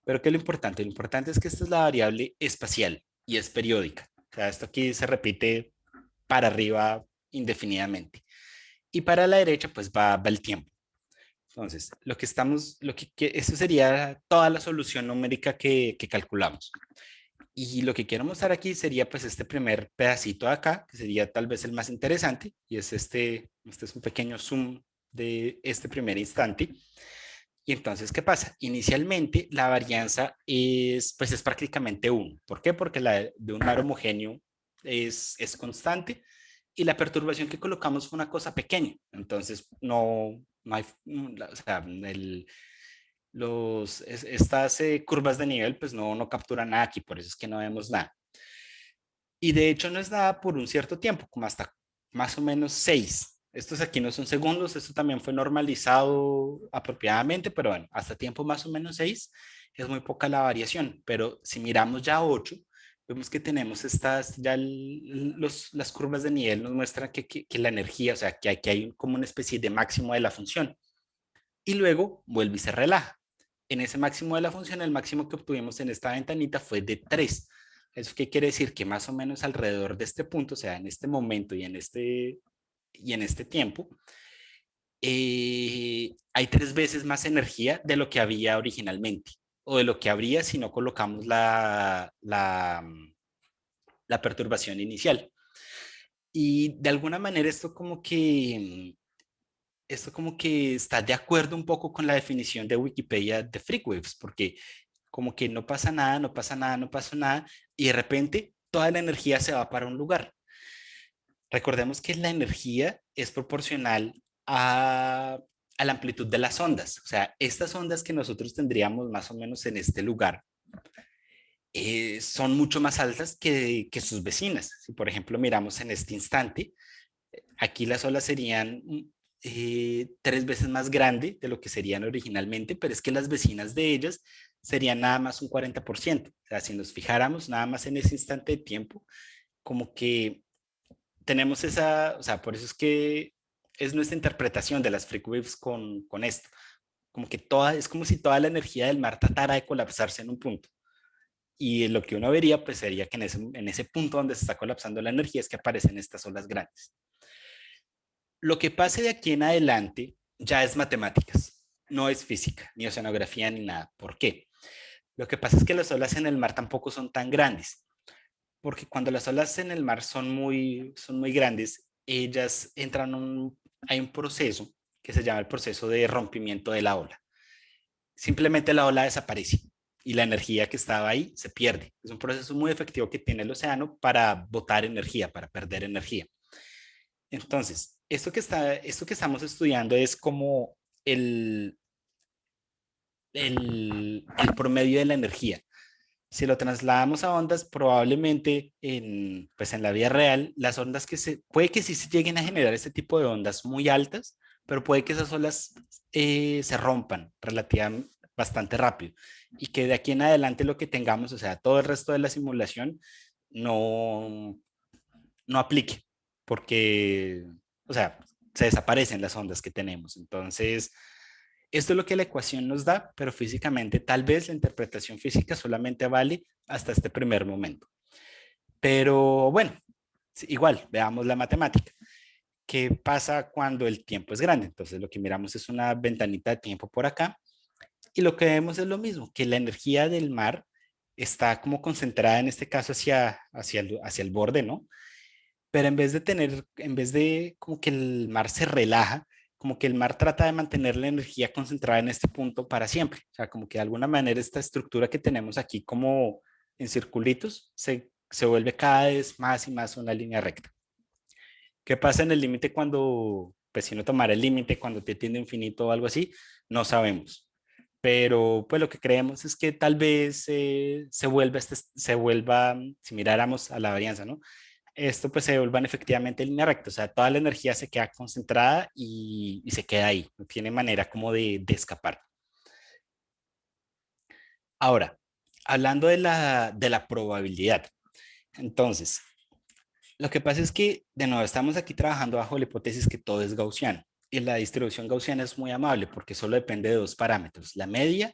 Pero ¿qué es lo importante? Lo importante es que esta es la variable espacial y es periódica. O sea, esto aquí se repite para arriba indefinidamente. Y para la derecha, pues va el tiempo. Entonces, eso sería toda la solución numérica que calculamos. Y lo que quiero mostrar aquí sería pues este primer pedacito de acá, que sería tal vez el más interesante, y es este es un pequeño zoom de este primer instante. Y entonces, ¿qué pasa? Inicialmente la varianza pues es prácticamente 1. ¿Por qué? Porque la de un mar homogéneo es constante y la perturbación que colocamos fue una cosa pequeña. Entonces, no hay, o sea, estas curvas de nivel pues no capturan nada aquí, por eso es que no vemos nada. Y de hecho no es nada por un cierto tiempo, como hasta más o menos 6. Estos aquí no son segundos, esto también fue normalizado apropiadamente, pero bueno, hasta tiempo más o menos 6 es muy poca la variación. Pero si miramos ya 8, vemos que tenemos las curvas de nivel nos muestran que la energía, o sea, que aquí hay como una especie de máximo de la función. Y luego vuelve y se relaja. En ese máximo de la función, el máximo que obtuvimos en esta ventanita fue de 3. ¿Eso qué quiere decir? Que más o menos alrededor de este punto, o sea, en este momento y en este tiempo, hay 3 veces más energía de lo que había originalmente, o de lo que habría si no colocamos la perturbación inicial. Y de alguna manera esto como que está de acuerdo un poco con la definición de Wikipedia de freakwaves, porque como que no pasa nada, no pasa nada, no pasa nada, y de repente toda la energía se va para un lugar. Recordemos que la energía es proporcional a la amplitud de las ondas, o sea, estas ondas que nosotros tendríamos más o menos en este lugar son mucho más altas que sus vecinas. Si por ejemplo miramos en este instante, aquí las olas serían 3 veces más grande de lo que serían originalmente, pero es que las vecinas de ellas serían nada más un 40%. O sea, si nos fijáramos nada más en ese instante de tiempo, como que tenemos o sea, por eso es que es nuestra interpretación de las freakwaves con esto. Como que es como si toda la energía del mar tratara de colapsarse en un punto. y lo que uno vería pues sería que en ese punto donde se está colapsando la energía es que aparecen estas olas grandes. Lo que pase de aquí en adelante ya es matemáticas, no es física, ni oceanografía, ni nada. ¿Por qué? Lo que pasa es que las olas en el mar tampoco son tan grandes, porque cuando las olas en el mar son muy grandes, ellas entran hay un proceso que se llama el proceso de rompimiento de la ola. Simplemente la ola desaparece y la energía que estaba ahí se pierde. Es un proceso muy efectivo que tiene el océano para botar energía, para perder energía. Entonces, esto que estamos estudiando es como el, el promedio de la energía. Si lo trasladamos a ondas, probablemente pues en la vida real, las ondas puede que sí se lleguen a generar este tipo de ondas muy altas, pero puede que esas olas se rompan relativamente bastante rápido y que de aquí en adelante lo que tengamos, o sea, todo el resto de la simulación no, no aplique, porque, o sea, se desaparecen las ondas que tenemos. Entonces, esto es lo que la ecuación nos da, pero físicamente tal vez la interpretación física solamente vale hasta este primer momento. Pero bueno, igual, veamos la matemática. ¿Qué pasa cuando el tiempo es grande? Entonces lo que miramos es una ventanita de tiempo por acá y lo que vemos es lo mismo, que la energía del mar está como concentrada en este caso hacia el borde, ¿no? Pero en vez de como que el mar se relaja, como que el mar trata de mantener la energía concentrada en este punto para siempre. O sea, como que de alguna manera esta estructura que tenemos aquí como en circulitos se vuelve cada vez más y más una línea recta. ¿Qué pasa en el límite cuando, pues si no tomara el límite, cuando te tiende a infinito o algo así? No sabemos. Pero pues lo que creemos es que tal vez se vuelva, si miráramos a la varianza, ¿no? Esto pues se vuelvan efectivamente en línea recta, o sea, toda la energía se queda concentrada y se queda ahí, no tiene manera como de escapar. Ahora, hablando de la probabilidad, entonces, lo que pasa es que, de nuevo, estamos aquí trabajando bajo la hipótesis que todo es gaussiano y la distribución gaussiana es muy amable porque solo depende de dos parámetros, la media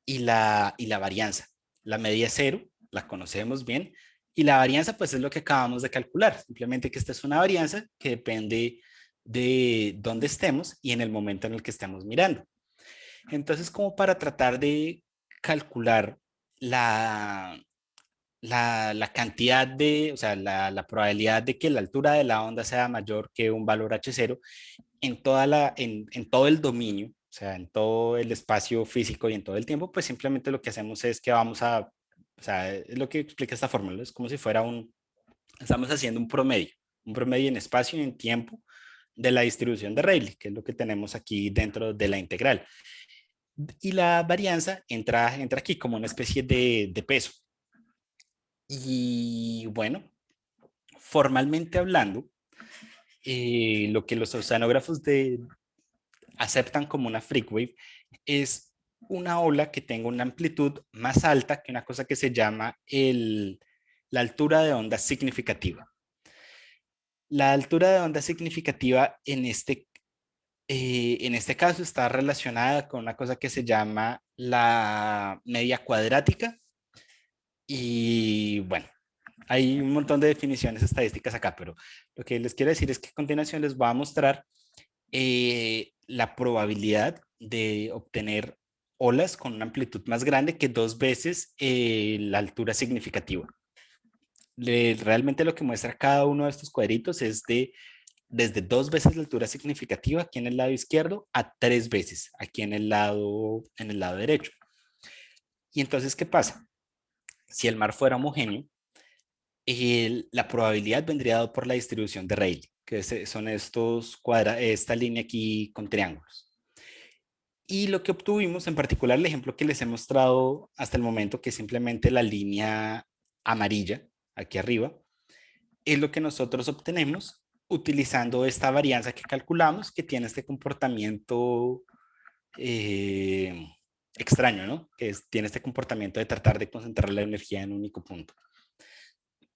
y la varianza. La media es cero, la conocemos bien, y la varianza pues es lo que acabamos de calcular, simplemente que esta es una varianza que depende de dónde estemos y en el momento en el que estemos mirando. Entonces, como para tratar de calcular la, la cantidad de, o sea, la probabilidad de que la altura de la onda sea mayor que un valor h0 en todo el dominio, o sea, en todo el espacio físico y en todo el tiempo, pues simplemente lo que hacemos es que o sea, es lo que explica esta fórmula, es como si fuera estamos haciendo un promedio en espacio y en tiempo de la distribución de Rayleigh, que es lo que tenemos aquí dentro de la integral. Y la varianza entra aquí como una especie de peso. Y bueno, formalmente hablando, lo que los oceanógrafos aceptan como una freak wave es una ola que tenga una amplitud más alta que una cosa que se llama la altura de onda significativa. La altura de onda significativa en este caso está relacionada con una cosa que se llama la media cuadrática y bueno, hay un montón de definiciones estadísticas acá, pero lo que les quiero decir es que a continuación les voy a mostrar la probabilidad de obtener olas con una amplitud más grande que dos veces la altura significativa. Realmente lo que muestra cada uno de estos cuadritos es desde dos veces la altura significativa aquí en el lado izquierdo a tres veces aquí en el lado derecho. Y entonces, ¿qué pasa? Si el mar fuera homogéneo, la probabilidad vendría dado por la distribución de Rayleigh, que son esta línea aquí con triángulos. Y lo que obtuvimos, en particular el ejemplo que les he mostrado hasta el momento, que es simplemente la línea amarilla aquí arriba, es lo que nosotros obtenemos utilizando esta varianza que calculamos, que tiene este comportamiento eh, extraño, ¿no? Tiene este comportamiento de tratar de concentrar la energía en un único punto.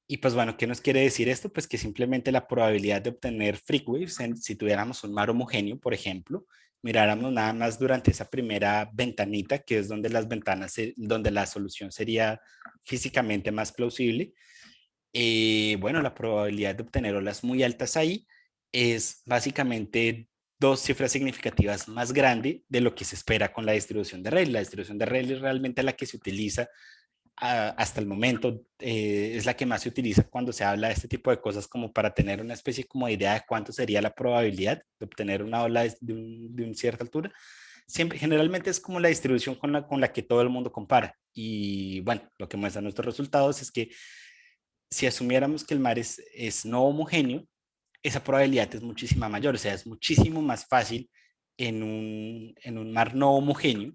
Y pues bueno, ¿qué nos quiere decir esto? Pues que simplemente la probabilidad de obtener freak waves, si tuviéramos un mar homogéneo, por ejemplo, miráramos nada más durante esa primera ventanita, que es donde donde la solución sería físicamente más plausible, bueno, la probabilidad de obtener olas muy altas ahí es básicamente dos cifras significativas más grande de lo que se espera con la distribución de Rayleigh. La distribución de Rayleigh es realmente la que se utiliza hasta el momento, es la que más se utiliza cuando se habla de este tipo de cosas, como para tener una especie como de idea de cuánto sería la probabilidad de obtener una ola de una cierta altura. Siempre, generalmente es como la distribución con la que todo el mundo compara. Y bueno, lo que muestran nuestros resultados es que si asumiéramos que el mar es no homogéneo, esa probabilidad es muchísima mayor, o sea, es muchísimo más fácil en un mar no homogéneo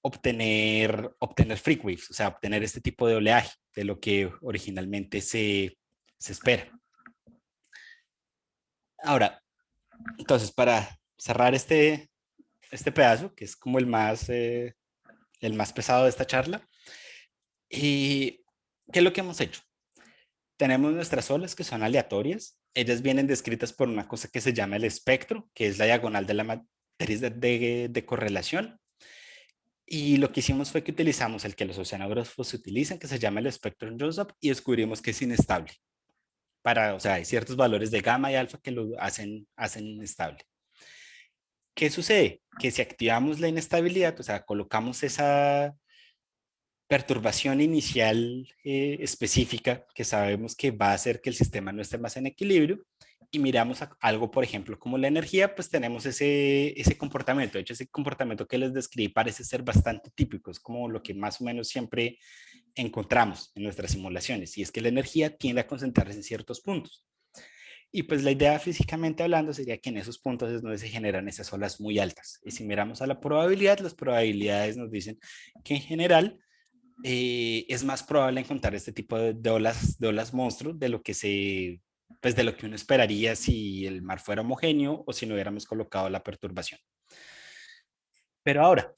obtener freak waves, o sea, obtener este tipo de oleaje de lo que originalmente se espera. Ahora, entonces, para cerrar este pedazo, que es como el más pesado de esta charla, ¿qué es lo que hemos hecho? Tenemos nuestras olas que son aleatorias. Ellas vienen descritas por una cosa que se llama el espectro, que es la diagonal de la matriz de correlación. Y lo que hicimos fue que utilizamos el que los oceanógrafos utilizan, que se llama el Spectrum Joseph, y descubrimos que es inestable. O sea, hay ciertos valores de gamma y alfa que lo hacen inestable. ¿Qué sucede? Que si activamos la inestabilidad, o sea, colocamos esa perturbación inicial específica que sabemos que va a hacer que el sistema no esté más en equilibrio, y miramos algo, por ejemplo, como la energía, pues tenemos ese comportamiento. De hecho, ese comportamiento que les describí parece ser bastante típico, es como lo que más o menos siempre encontramos en nuestras simulaciones, y es que la energía tiende a concentrarse en ciertos puntos. Y pues la idea físicamente hablando sería que en esos puntos es donde se generan esas olas muy altas. Y si miramos a la probabilidad, las probabilidades nos dicen que en general es más probable encontrar este tipo de olas monstruo de lo que pues de lo que uno esperaría si el mar fuera homogéneo o si no hubiéramos colocado la perturbación. Pero ahora,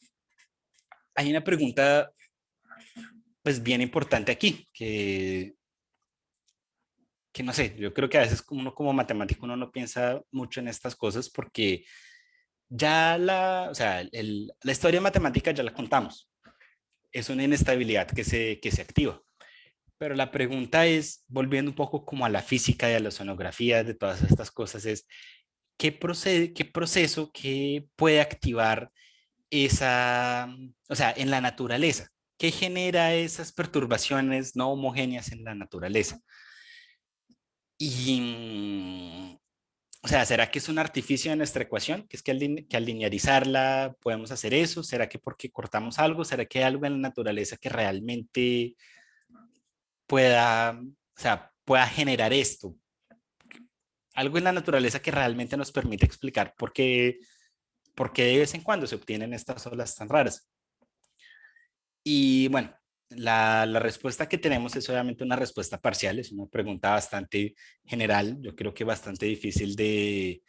hay una pregunta pues bien importante aquí, que no sé, yo creo que a veces como uno como matemático uno no piensa mucho en estas cosas porque ya o sea, la historia matemática ya la contamos. Es una inestabilidad que se activa. Pero la pregunta es, volviendo un poco como a la física y a la sonografía de todas estas cosas, es qué proceso que puede activar o sea, en la naturaleza, qué genera esas perturbaciones no homogéneas en la naturaleza. Y, o sea, ¿será que es un artificio de nuestra ecuación? Que es que al linearizarla podemos hacer eso. ¿Será que porque cortamos algo? ¿Será que hay algo en la naturaleza que realmente o sea, pueda generar esto? Algo en la naturaleza que realmente nos permite explicar por qué de vez en cuando se obtienen estas olas tan raras. Y bueno, la respuesta que tenemos es obviamente una respuesta parcial, es una pregunta bastante general, yo creo que bastante difícil de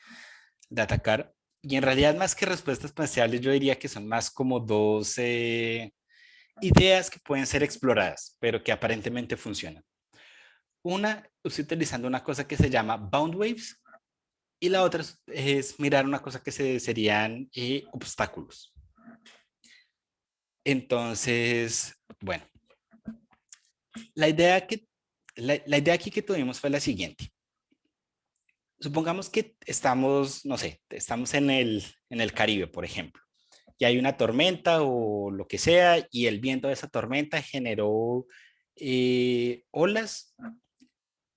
atacar. Y en realidad, más que respuestas parciales, yo diría que son más como dos ideas que pueden ser exploradas, pero que aparentemente funcionan. Una es utilizando una cosa que se llama bound waves, y la otra es mirar una cosa que serían obstáculos. Entonces, bueno, la idea, la idea aquí que tuvimos fue la siguiente. Supongamos que estamos, no sé, estamos en el Caribe, por ejemplo, y hay una tormenta o lo que sea, y el viento de esa tormenta generó olas,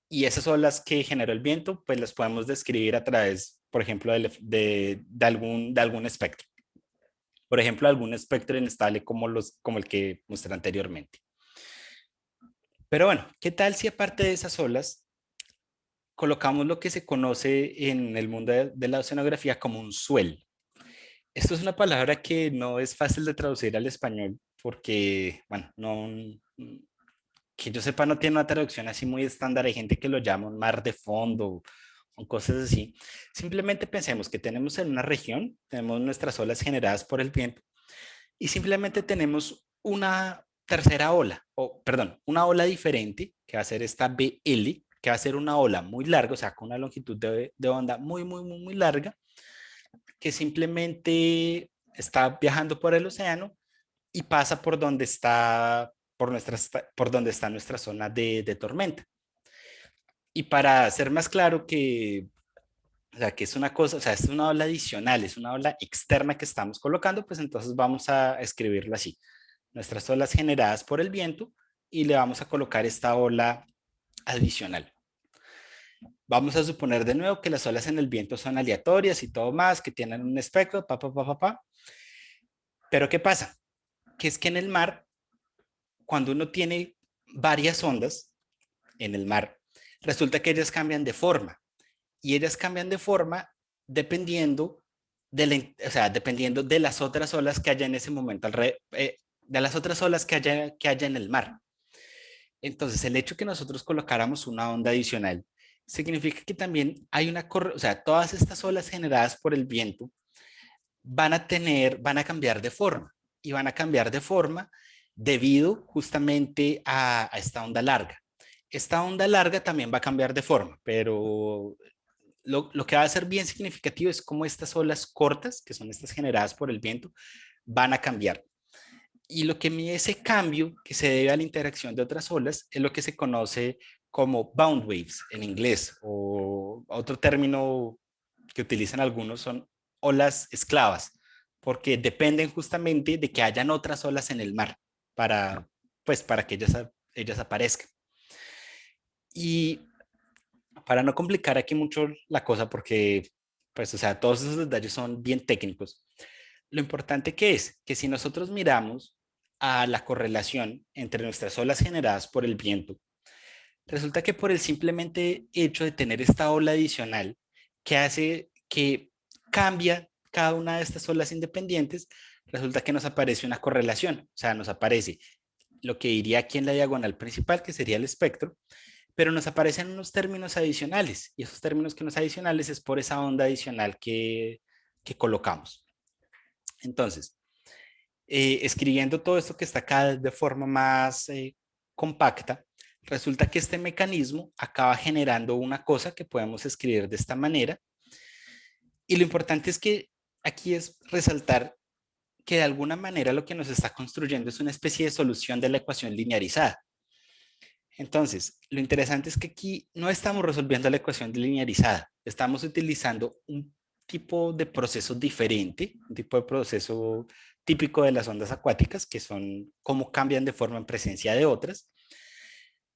y esas olas que generó el viento, pues las podemos describir a través, por ejemplo, de algún espectro. Por ejemplo, algún espectro inestable como el que mostré anteriormente. Pero bueno, ¿qué tal si aparte de esas olas colocamos lo que se conoce en el mundo de la oceanografía como un swell? Esto es una palabra que no es fácil de traducir al español porque, bueno, no, que yo sepa, no tiene una traducción así muy estándar. Hay gente que lo llama un mar de fondo o cosas así. Simplemente pensemos que tenemos en una región, tenemos nuestras olas generadas por el viento, y simplemente tenemos una tercera ola, o perdón, una ola diferente, que va a ser esta BL, que va a ser una ola muy larga, o sea, con una longitud de onda muy larga, que simplemente está viajando por el océano y pasa por donde está, por donde está nuestra zona de tormenta. Y para ser más claro que, o sea, que es una cosa, o sea, es una ola adicional, es una ola externa que estamos colocando, pues entonces vamos a escribirlo así. Nuestras olas generadas por el viento y le vamos a colocar esta ola adicional. Vamos a suponer de nuevo que las olas en el viento son aleatorias y todo más, que tienen un espectro, pa. Pero ¿qué pasa? Que es que en el mar, cuando uno tiene varias ondas en el mar, resulta que ellas cambian de forma. Y ellas cambian de forma dependiendo o sea, dependiendo de las otras olas que haya en ese momento, de las otras olas que haya en el mar. Entonces, el hecho que nosotros colocáramos una onda adicional significa que también hay o sea, todas estas olas generadas por el viento van a cambiar de forma y van a cambiar de forma debido justamente a esta onda larga. Esta onda larga también va a cambiar de forma, pero lo que va a ser bien significativo es cómo estas olas cortas, que son estas generadas por el viento, van a cambiar. Y lo que mide ese cambio que se debe a la interacción de otras olas es lo que se conoce como bound waves en inglés, o otro término que utilizan algunos son olas esclavas, porque dependen justamente de que hayan otras olas en el mar para, pues, para que ellas aparezcan. Y para no complicar aquí mucho la cosa, porque, pues, o sea, todos esos detalles son bien técnicos, lo importante que es que si nosotros miramos a la correlación entre nuestras olas generadas por el viento, resulta que por el simplemente hecho de tener esta ola adicional que hace que cambia cada una de estas olas independientes, resulta que nos aparece una correlación, o sea, nos aparece lo que iría aquí en la diagonal principal, que sería el espectro, pero nos aparecen unos términos adicionales y esos términos que nos adicionales es por esa onda adicional que colocamos. Entonces, escribiendo todo esto que está acá de forma más compacta, resulta que este mecanismo acaba generando una cosa que podemos escribir de esta manera. Y lo importante es que aquí es resaltar que de alguna manera lo que nos está construyendo es una especie de solución de la ecuación linearizada. Entonces, lo interesante es que aquí no estamos resolviendo la ecuación linearizada, estamos utilizando un tipo de proceso diferente, un tipo de proceso típico de las ondas acuáticas, que son cómo cambian de forma en presencia de otras.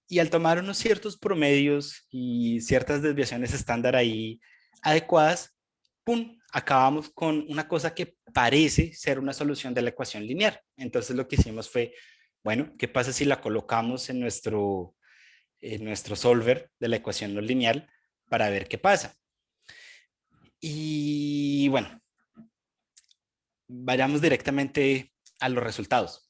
Y al tomar unos ciertos promedios y ciertas desviaciones estándar ahí adecuadas, ¡pum!, acabamos con una cosa que parece ser una solución de la ecuación lineal. Entonces lo que hicimos fue, bueno, ¿qué pasa si la colocamos en nuestro solver de la ecuación no lineal para ver qué pasa? Y bueno, vayamos directamente a los resultados.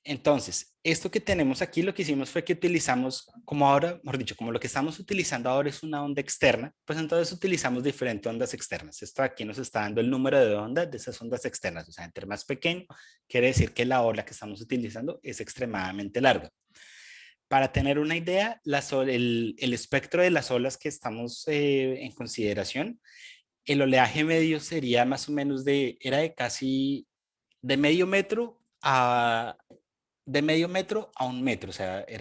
Entonces, esto que tenemos aquí, lo que hicimos fue que utilizamos, como ahora, mejor dicho, como lo que estamos utilizando ahora es una onda externa, pues entonces utilizamos diferentes ondas externas. Esto aquí nos está dando el número de ondas de esas ondas externas. O sea, entre más pequeño, quiere decir que la ola que estamos utilizando es extremadamente larga. Para tener una idea, el espectro de las olas que estamos en consideración, el oleaje medio sería más o menos era de casi de medio metro de medio metro a un metro, o sea, o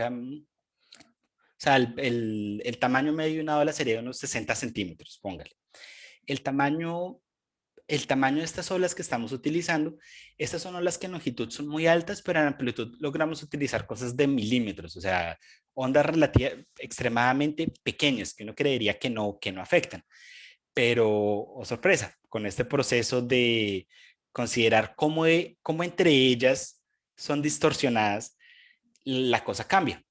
sea, el tamaño medio de una ola sería unos 60 centímetros, póngale. El tamaño, el tamaño de estas olas que estamos utilizando, estas son olas que en longitud son muy altas, pero en amplitud logramos utilizar cosas de milímetros, o sea, ondas relativamente extremadamente pequeñas que uno creería que no afectan. Pero, oh sorpresa, con este proceso de considerar cómo entre ellas son distorsionadas, la cosa cambia.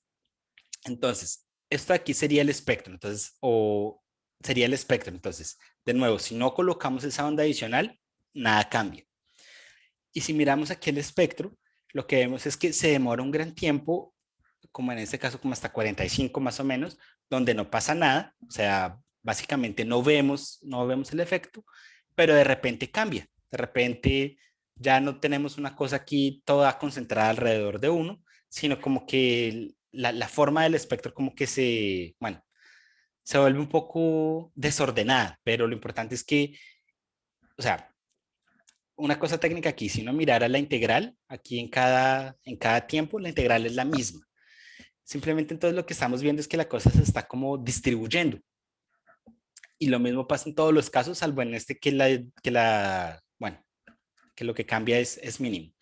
Entonces, esto aquí sería el espectro, entonces, o sería el espectro. Entonces, de nuevo, si no colocamos esa onda adicional, nada cambia. Y si miramos aquí el espectro, lo que vemos es que se demora un gran tiempo, como en este caso, como hasta 45 más o menos, donde no pasa nada, o sea, básicamente no vemos el efecto, pero de repente cambia, de repente ya no tenemos una cosa aquí toda concentrada alrededor de uno, sino como que la forma del espectro como que bueno, se vuelve un poco desordenada, pero lo importante es que o sea, una cosa técnica aquí, si uno mirara la integral, aquí en cada tiempo, la integral es la misma. Simplemente entonces lo que estamos viendo es que la cosa se está como distribuyendo. Y lo mismo pasa en todos los casos, salvo en este bueno, que lo que cambia es mínimo.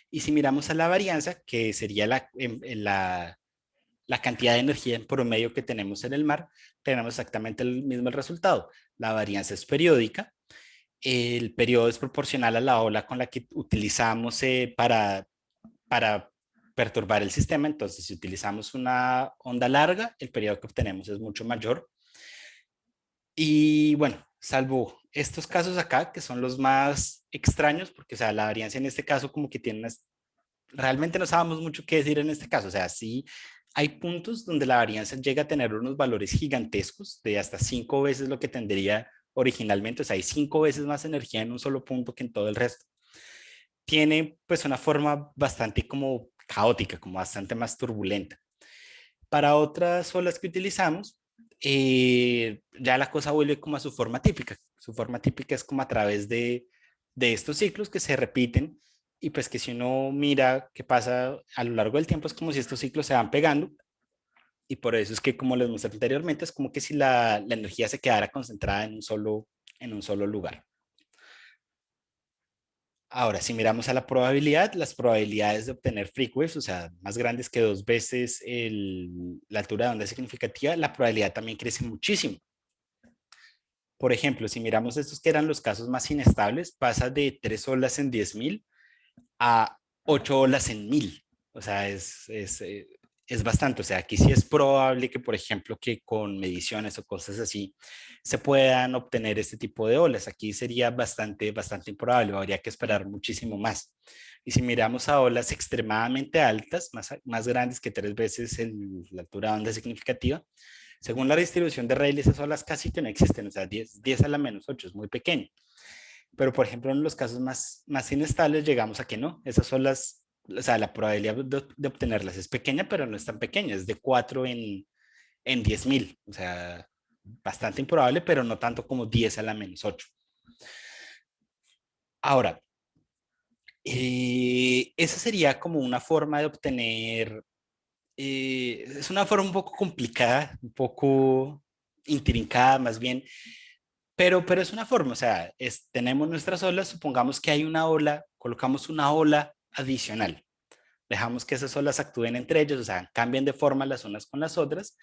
Y si miramos a la varianza, que sería la cantidad de energía en promedio que tenemos en el mar, tenemos exactamente el mismo resultado. La varianza es periódica, el periodo es proporcional a la ola con la que utilizamos para perturbar el sistema. Entonces, si utilizamos una onda larga, el periodo que obtenemos es mucho mayor. Y bueno, salvo estos casos acá, que son los más extraños, porque o sea, la varianza en este caso como que tiene realmente no sabemos mucho qué decir en este caso. O sea, sí hay puntos donde la varianza llega a tener unos valores gigantescos de hasta 5 veces lo que tendría originalmente. O sea, hay 5 veces más energía en un solo punto que en todo el resto. Tiene pues una forma bastante como caótica, como bastante más turbulenta. Para otras olas que utilizamos, ya la cosa vuelve como a su forma típica. Su forma típica es como a través de estos ciclos que se repiten y pues que si uno mira qué pasa a lo largo del tiempo es como si estos ciclos se van pegando y por eso es que como les mostré anteriormente es como que si la energía se quedara concentrada en un solo lugar. Ahora, si miramos a la probabilidad, las probabilidades de obtener frequencies, o sea, más grandes que 2 veces la altura de onda significativa, la probabilidad también crece muchísimo. Por ejemplo, si miramos estos que eran los casos más inestables, pasa de 3 olas en 10.000 a 8 olas en 1.000. O sea, es bastante. O sea, aquí sí es probable que, por ejemplo, que con mediciones o cosas así se puedan obtener este tipo de olas. Aquí sería bastante improbable. Habría que esperar muchísimo más. Y si miramos a olas extremadamente altas, más grandes que 3 veces la altura de onda significativa, según la distribución de Rayleigh, esas olas casi que no existen. O sea, 10 a la menos 8 es muy pequeño. Pero, por ejemplo, en los casos más inestables llegamos a que no. Esas son o sea, la probabilidad de obtenerlas es pequeña, pero no es tan pequeña. Es de 4 en 10.000. O sea, bastante improbable, pero no tanto como 10 a la menos 8. Ahora, esa sería como una forma de obtener, es una forma un poco complicada, un poco intrincada más bien, pero es una forma, o sea, tenemos nuestras olas, supongamos que hay una ola, colocamos una ola adicional, dejamos que esas olas actúen entre ellos, o sea, cambien de forma las unas con las otras,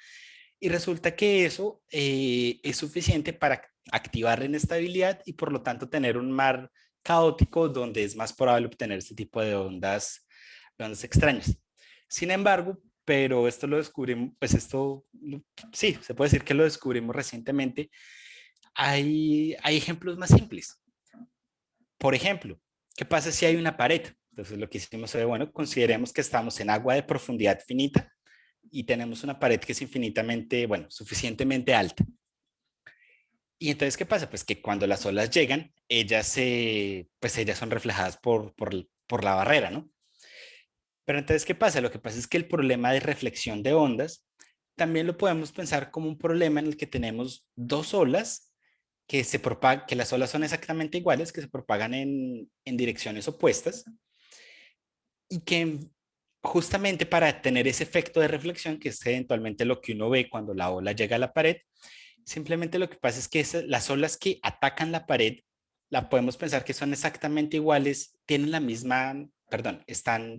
y resulta que eso es suficiente para activar la inestabilidad y por lo tanto tener un mar caótico donde es más probable obtener este tipo de ondas extrañas. Sin embargo, pero esto lo descubrimos, pues sí, se puede decir que lo descubrimos recientemente. Hay ejemplos más simples. Por ejemplo, ¿qué pasa si hay una pared? Entonces lo que hicimos fue, bueno, consideremos que estamos en agua de profundidad finita y tenemos una pared que es infinitamente, bueno, suficientemente alta. Y entonces, ¿qué pasa? Pues que cuando las olas llegan, pues ellas son reflejadas por la barrera, ¿no? Pero entonces, ¿qué pasa? Lo que pasa es que el problema de reflexión de ondas también lo podemos pensar como un problema en el que tenemos dos olas que las olas son exactamente iguales, que se propagan en direcciones opuestas y que justamente para tener ese efecto de reflexión, que es eventualmente lo que uno ve cuando la ola llega a la pared, simplemente lo que pasa es que las olas que atacan la pared, la podemos pensar que son exactamente iguales, tienen la misma, perdón,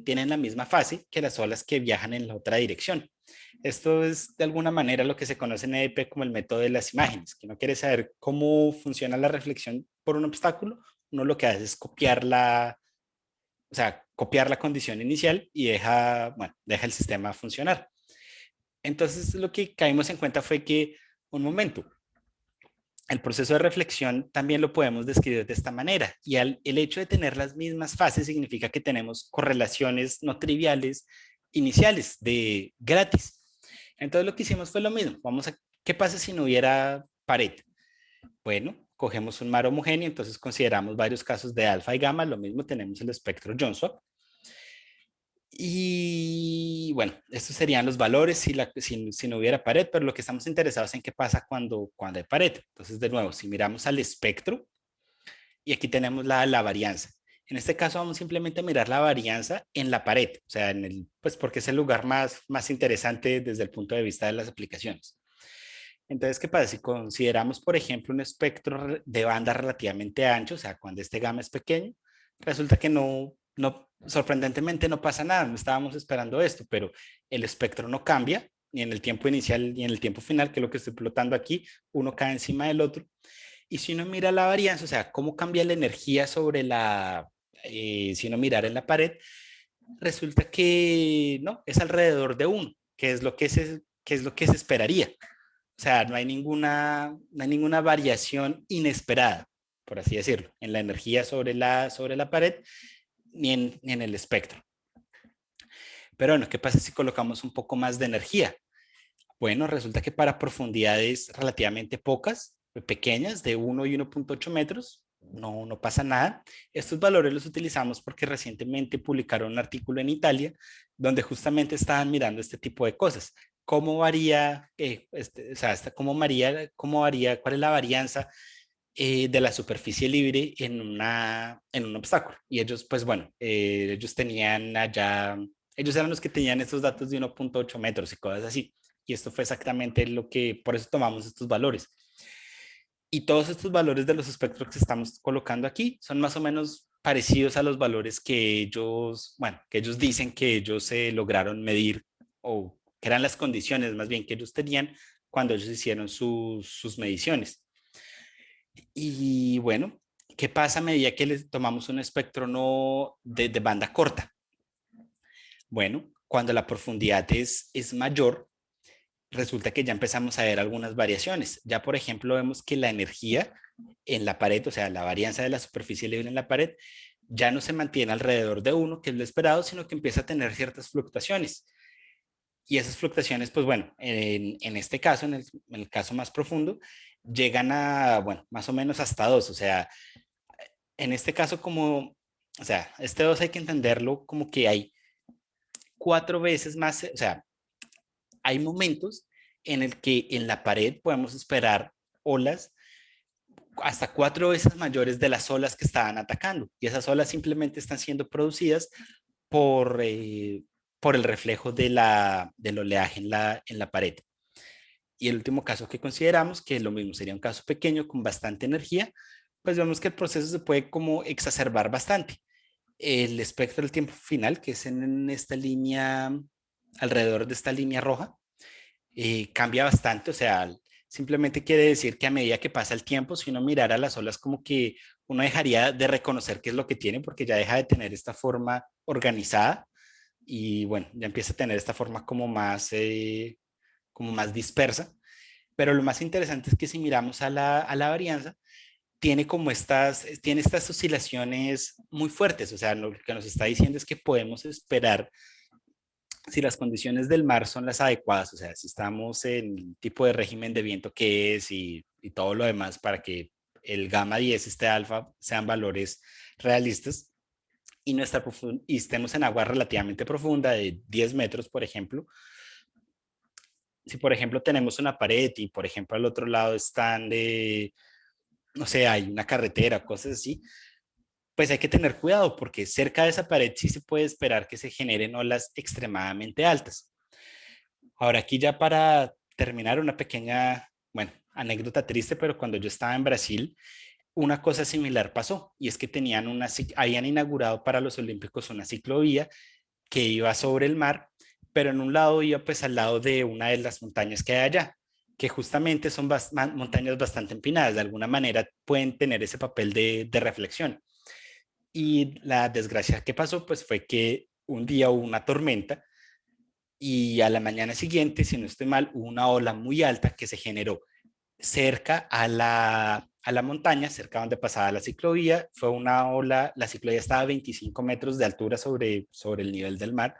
tienen la misma fase que las olas que viajan en la otra dirección. Esto es de alguna manera lo que se conoce en EDP como el método de las imágenes, que no quiere saber cómo funciona la reflexión por un obstáculo, uno lo que hace es o sea, copiar la condición inicial y bueno, deja el sistema funcionar. Entonces, lo que caímos en cuenta fue que, un momento, el proceso de reflexión también lo podemos describir de esta manera. Y el hecho de tener las mismas fases significa que tenemos correlaciones no triviales iniciales de gratis. Entonces, lo que hicimos fue lo mismo. ¿Qué pasa si no hubiera pared? Bueno, cogemos un mar homogéneo, entonces consideramos varios casos de alfa y gamma. Lo mismo tenemos el espectro Jones-Swap. Y bueno, estos serían los valores si no hubiera pared, pero lo que estamos interesados en qué pasa cuando hay pared. Entonces, de nuevo, si miramos al espectro y aquí tenemos la varianza. En este caso vamos simplemente a mirar la varianza en la pared, o sea, pues porque es el lugar más interesante desde el punto de vista de las aplicaciones. Entonces, ¿qué pasa? Si consideramos, por ejemplo, un espectro de banda relativamente ancho, o sea, cuando este gamma es pequeño, resulta que sorprendentemente no pasa nada, no estábamos esperando esto, pero el espectro no cambia, ni en el tiempo inicial ni en el tiempo final, que es lo que estoy plotando aquí, uno cae encima del otro. Y si uno mira la varianza, o sea, cómo cambia la energía si uno mirar en la pared, resulta que no, es alrededor de uno, que es lo que se esperaría. O sea, no hay ninguna variación inesperada, por así decirlo, en la energía sobre la pared ni en el espectro. Pero bueno, ¿qué pasa si colocamos un poco más de energía? Bueno, resulta que para profundidades relativamente pocas, pequeñas, de 1 y 1.8 metros, no pasa nada. Estos valores los utilizamos porque recientemente publicaron un artículo en Italia donde justamente estaban mirando este tipo de cosas. ¿Cómo varía, o sea, cómo varía, cuál es la varianza de la superficie libre en un obstáculo? Y ellos, pues bueno, ellos tenían allá, ellos eran los que tenían estos datos de 1.8 metros y cosas así. Y esto fue exactamente por eso tomamos estos valores. Y todos estos valores de los espectros que estamos colocando aquí son más o menos parecidos a los valores que que ellos dicen que ellos lograron medir o que eran las condiciones más bien que ellos tenían cuando ellos hicieron sus mediciones. Y bueno, ¿qué pasa a medida que les tomamos un espectro no de banda corta? Bueno, cuando la profundidad es mayor, resulta que ya empezamos a ver algunas variaciones. Ya, por ejemplo, vemos que la energía en la pared, o sea, la varianza de la superficie libre en la pared, ya no se mantiene alrededor de uno, que es lo esperado, sino que empieza a tener ciertas fluctuaciones. Y esas fluctuaciones, pues bueno, en este caso, en el caso más profundo, llegan a, bueno, más o menos hasta 2. O sea, en este caso o sea, este 2 hay que entenderlo como que hay 4 veces más, o sea, hay momentos en el que en la pared podemos esperar olas hasta 4 veces mayores de las olas que estaban atacando. Y esas olas simplemente están siendo producidas por, eh, por el reflejo del oleaje en la pared. Y el último caso que consideramos, que lo mismo sería un caso pequeño con bastante energía, pues vemos que el proceso se puede como exacerbar bastante. El espectro del tiempo final, que es en esta línea, alrededor de esta línea roja, cambia bastante, o sea, simplemente quiere decir que a medida que pasa el tiempo, si uno mirara las olas, como que uno dejaría de reconocer qué es lo que tiene, porque ya deja de tener esta forma organizada y bueno, ya empieza a tener esta forma como más dispersa. Pero lo más interesante es que si miramos a la varianza, tiene estas oscilaciones muy fuertes, o sea, lo que nos está diciendo es que podemos esperar si las condiciones del mar son las adecuadas, o sea, si estamos en el tipo de régimen de viento que es y todo lo demás para que el gamma 10 este alfa sean valores realistas y estemos en agua relativamente profunda de 10 metros, por ejemplo. Si, por ejemplo, tenemos una pared y, por ejemplo, al otro lado no sé, hay una carretera, cosas así, pues hay que tener cuidado porque cerca de esa pared sí se puede esperar que se generen olas extremadamente altas. Ahora aquí ya para terminar una pequeña, bueno, anécdota triste, pero cuando yo estaba en Brasil, una cosa similar pasó y es que habían inaugurado para los Olímpicos una ciclovía que iba sobre el mar, pero en un lado iba pues al lado de una de las montañas que hay allá, que justamente son montañas bastante empinadas, de alguna manera pueden tener ese papel de reflexión. Y la desgracia que pasó pues fue que un día hubo una tormenta y a la mañana siguiente, si no estoy mal, hubo una ola muy alta que se generó cerca a la montaña, cerca donde pasaba la ciclovía. Fue una ola, la ciclovía estaba a 25 metros de altura sobre el nivel del mar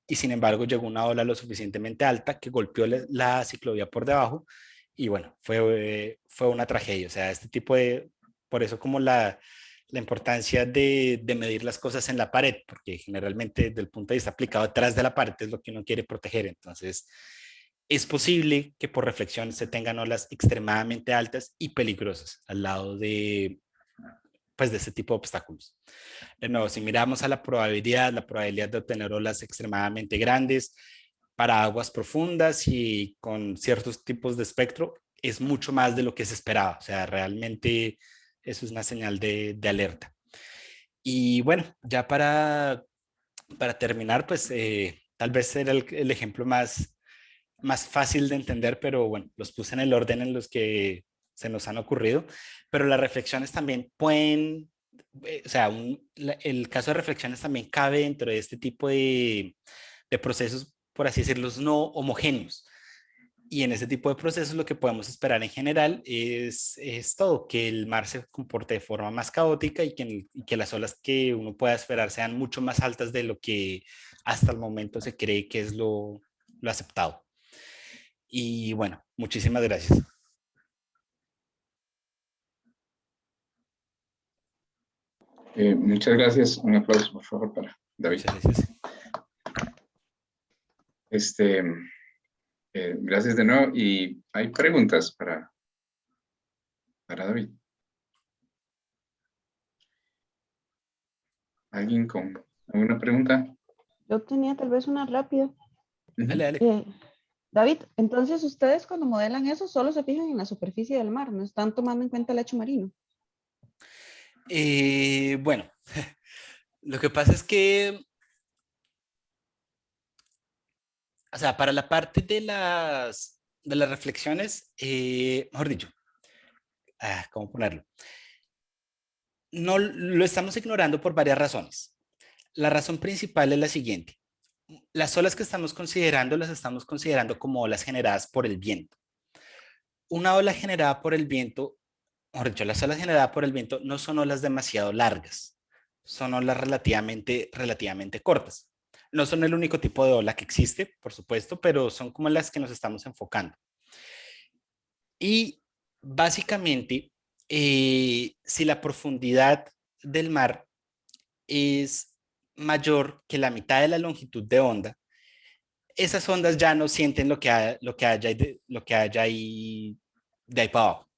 y sin embargo llegó una ola lo suficientemente alta que golpeó la ciclovía por debajo y bueno, fue una tragedia. O sea, por eso como la importancia de medir las cosas en la pared, porque generalmente desde el punto de vista aplicado atrás de la pared es lo que uno quiere proteger. Entonces, es posible que por reflexión se tengan olas extremadamente altas y peligrosas al lado pues, de ese tipo de obstáculos. De nuevo, si miramos a la probabilidad de obtener olas extremadamente grandes para aguas profundas y con ciertos tipos de espectro es mucho más de lo que se esperaba. O sea, realmente eso es una señal de alerta. Y bueno, ya para terminar, pues tal vez era el ejemplo más fácil de entender, pero bueno, los puse en el orden en los que se nos han ocurrido, pero las reflexiones también pueden, o sea, el caso de reflexiones también cabe dentro de este tipo de procesos, por así decirlo, no homogéneos. Y en ese tipo de procesos lo que podemos esperar en general es todo, que el mar se comporte de forma más caótica y que las olas que uno pueda esperar sean mucho más altas de lo que hasta el momento se cree que es lo aceptado. Y bueno, muchísimas gracias. Muchas gracias. Un aplauso, por favor, para David. Muchas gracias. Este, gracias de nuevo. Y hay preguntas para David. ¿Alguien con alguna pregunta? Yo tenía tal vez una rápida. Dale, dale. David, entonces ustedes cuando modelan eso solo se fijan en la superficie del mar, no están tomando en cuenta el lecho marino. Bueno, lo que pasa es que, o sea, para la parte de las reflexiones, mejor dicho, ¿cómo ponerlo? No lo estamos ignorando por varias razones. La razón principal es la siguiente. Las olas que estamos considerando las estamos considerando como olas generadas por el viento. Una ola generada por el viento, mejor dicho, las olas generadas por el viento no son olas demasiado largas, son olas relativamente cortas. No son el único tipo de ola que existe, por supuesto, pero son como las que nos estamos enfocando. Y básicamente, si la profundidad del mar es mayor que la mitad de la longitud de onda, esas ondas ya no sienten lo que haya ahí de ahí para abajo.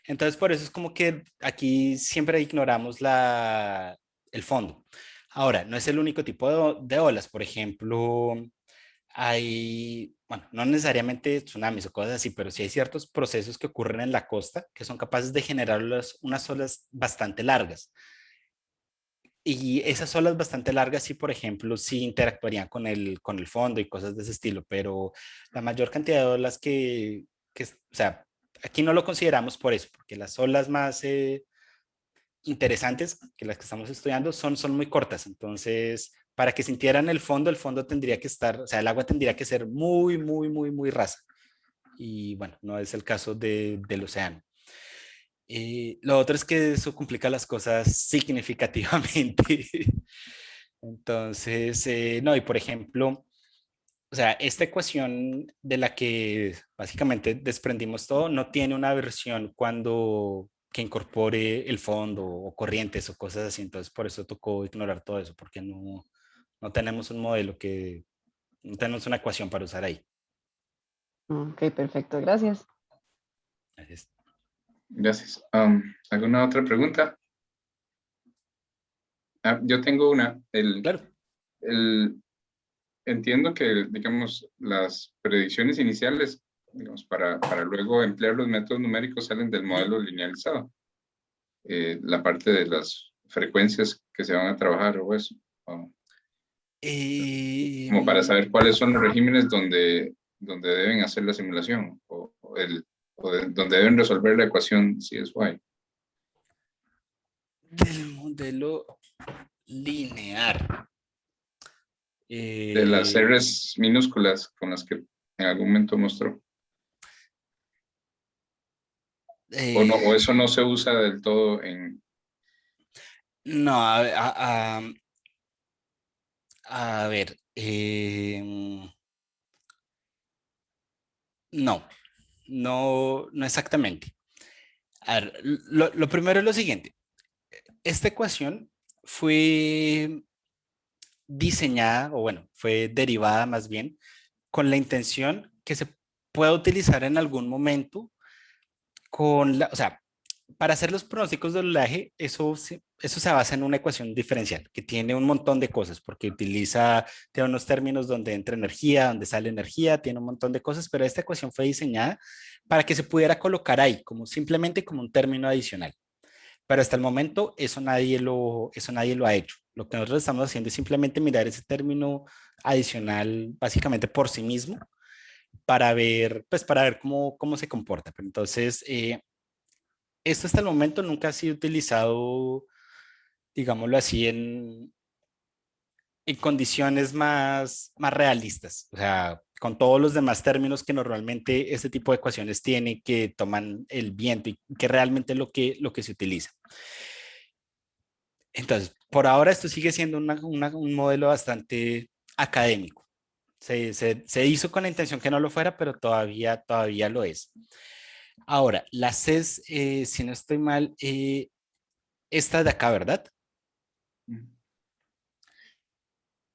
Entonces, por eso es como que aquí siempre ignoramos el fondo. Ahora, no es el único tipo de olas. Por ejemplo, hay, bueno, no necesariamente tsunamis o cosas así, pero sí hay ciertos procesos que ocurren en la costa que son capaces de generar unas olas bastante largas. Y esas olas bastante largas sí, por ejemplo, sí interactuarían con el fondo y cosas de ese estilo, pero la mayor cantidad de olas o sea, aquí no lo consideramos por eso, porque las olas más interesantes que las que estamos estudiando son muy cortas. Entonces, para que sintieran el fondo tendría que estar, o sea, el agua tendría que ser muy, muy, muy, muy rasa. Y bueno, no es el caso del océano. Lo otro es que eso complica las cosas significativamente. Entonces, no, y por ejemplo, o sea, esta ecuación de la que básicamente desprendimos todo no tiene una versión que incorpore el fondo o corrientes o cosas así. Entonces, por eso tocó ignorar todo eso, porque no tenemos un modelo no tenemos una ecuación para usar ahí. Ok, perfecto, gracias. Gracias. Gracias. ¿Alguna otra pregunta? Yo tengo una. Claro. Entiendo que, digamos, las predicciones iniciales, digamos, para luego emplear los métodos numéricos salen del modelo linealizado. La parte de las frecuencias que se van a trabajar o eso. Como para saber cuáles son los regímenes donde deben hacer la simulación donde deben resolver la ecuación CSY. Del modelo lineal. De las R's minúsculas con las que en algún momento mostró. O eso no se usa del todo en... No, a ver, no exactamente. A ver, lo primero es lo siguiente. Esta ecuación fue diseñada, o bueno, fue derivada más bien, con la intención que se pueda utilizar en algún momento o sea, para hacer los pronósticos de oleaje, eso se basa en una ecuación diferencial que tiene un montón de cosas, porque tiene unos términos donde entra energía, donde sale energía, tiene un montón de cosas, pero esta ecuación fue diseñada para que se pudiera colocar ahí, simplemente como un término adicional. Pero hasta el momento eso nadie lo ha hecho. Lo que nosotros estamos haciendo es simplemente mirar ese término adicional básicamente por sí mismo para ver cómo se comporta. Pero entonces, esto hasta el momento nunca ha sido utilizado, digámoslo así, en condiciones más realistas. O sea, con todos los demás términos que normalmente este tipo de ecuaciones tiene, que toman el viento y que realmente es lo que se utiliza. Entonces, por ahora esto sigue siendo un modelo bastante académico. Se hizo con la intención que no lo fuera, pero todavía lo es. Ahora, la CES, si no estoy mal, esta de acá, ¿verdad?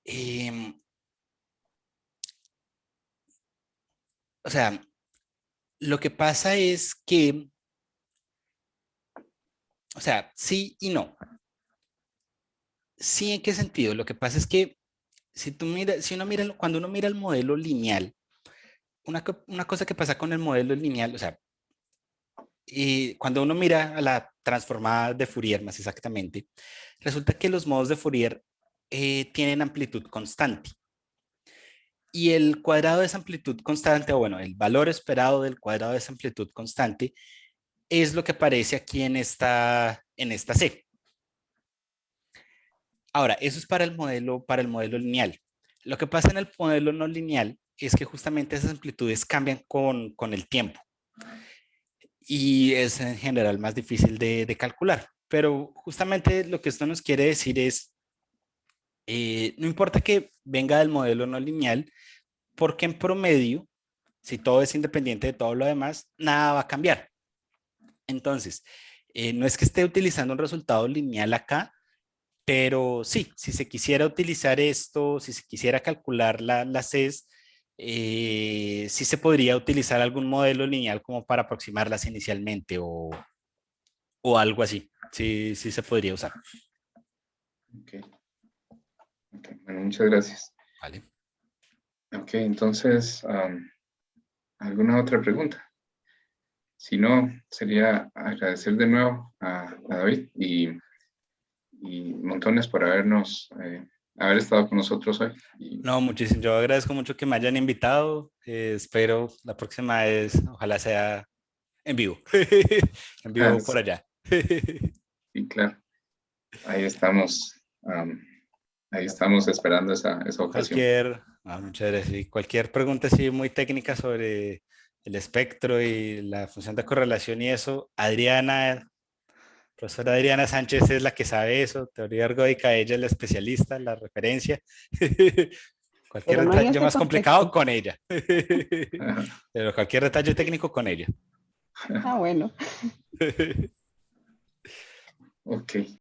Em, o sea, lo que pasa es que, o sea, sí y no. Sí, ¿en qué sentido? Lo que pasa es que cuando uno mira el modelo lineal, una cosa que pasa con el modelo lineal, o sea, cuando uno mira a la transformada de Fourier más exactamente, resulta que los modos de Fourier tienen amplitud constante. Y el cuadrado de esa amplitud constante, o bueno, el valor esperado del cuadrado de esa amplitud constante, es lo que aparece aquí en esta C. Ahora, eso es para el modelo lineal. Lo que pasa en el modelo no lineal es que justamente esas amplitudes cambian con el tiempo y es en general más difícil de calcular. Pero justamente lo que esto nos quiere decir es, no importa que venga del modelo no lineal, porque en promedio, si todo es independiente de todo lo demás, nada va a cambiar. Entonces, no es que esté utilizando un resultado lineal acá, pero sí, si se quisiera utilizar esto, si se quisiera calcular la CES, sí se podría utilizar algún modelo lineal como para aproximarlas inicialmente o algo así. Sí, sí se podría usar. Ok, bueno, muchas gracias. Vale. Ok, entonces, ¿alguna otra pregunta? Si no, sería agradecer de nuevo a David y montones por haber estado con nosotros hoy. No, muchísimo. Yo agradezco mucho que me hayan invitado. Espero la próxima vez, ojalá sea en vivo. En vivo por allá. Sí, claro. Ahí estamos, ahí estamos esperando esa ocasión. Muchas gracias. Y cualquier pregunta así muy técnica sobre el espectro y la función de correlación y eso, profesora Adriana Sánchez es la que sabe eso, teoría ergódica, ella es la especialista, la referencia. Cualquier Pero no en detalle este más complicado contexto. con ella. Pero cualquier detalle técnico con ella. Ah, bueno. Ok.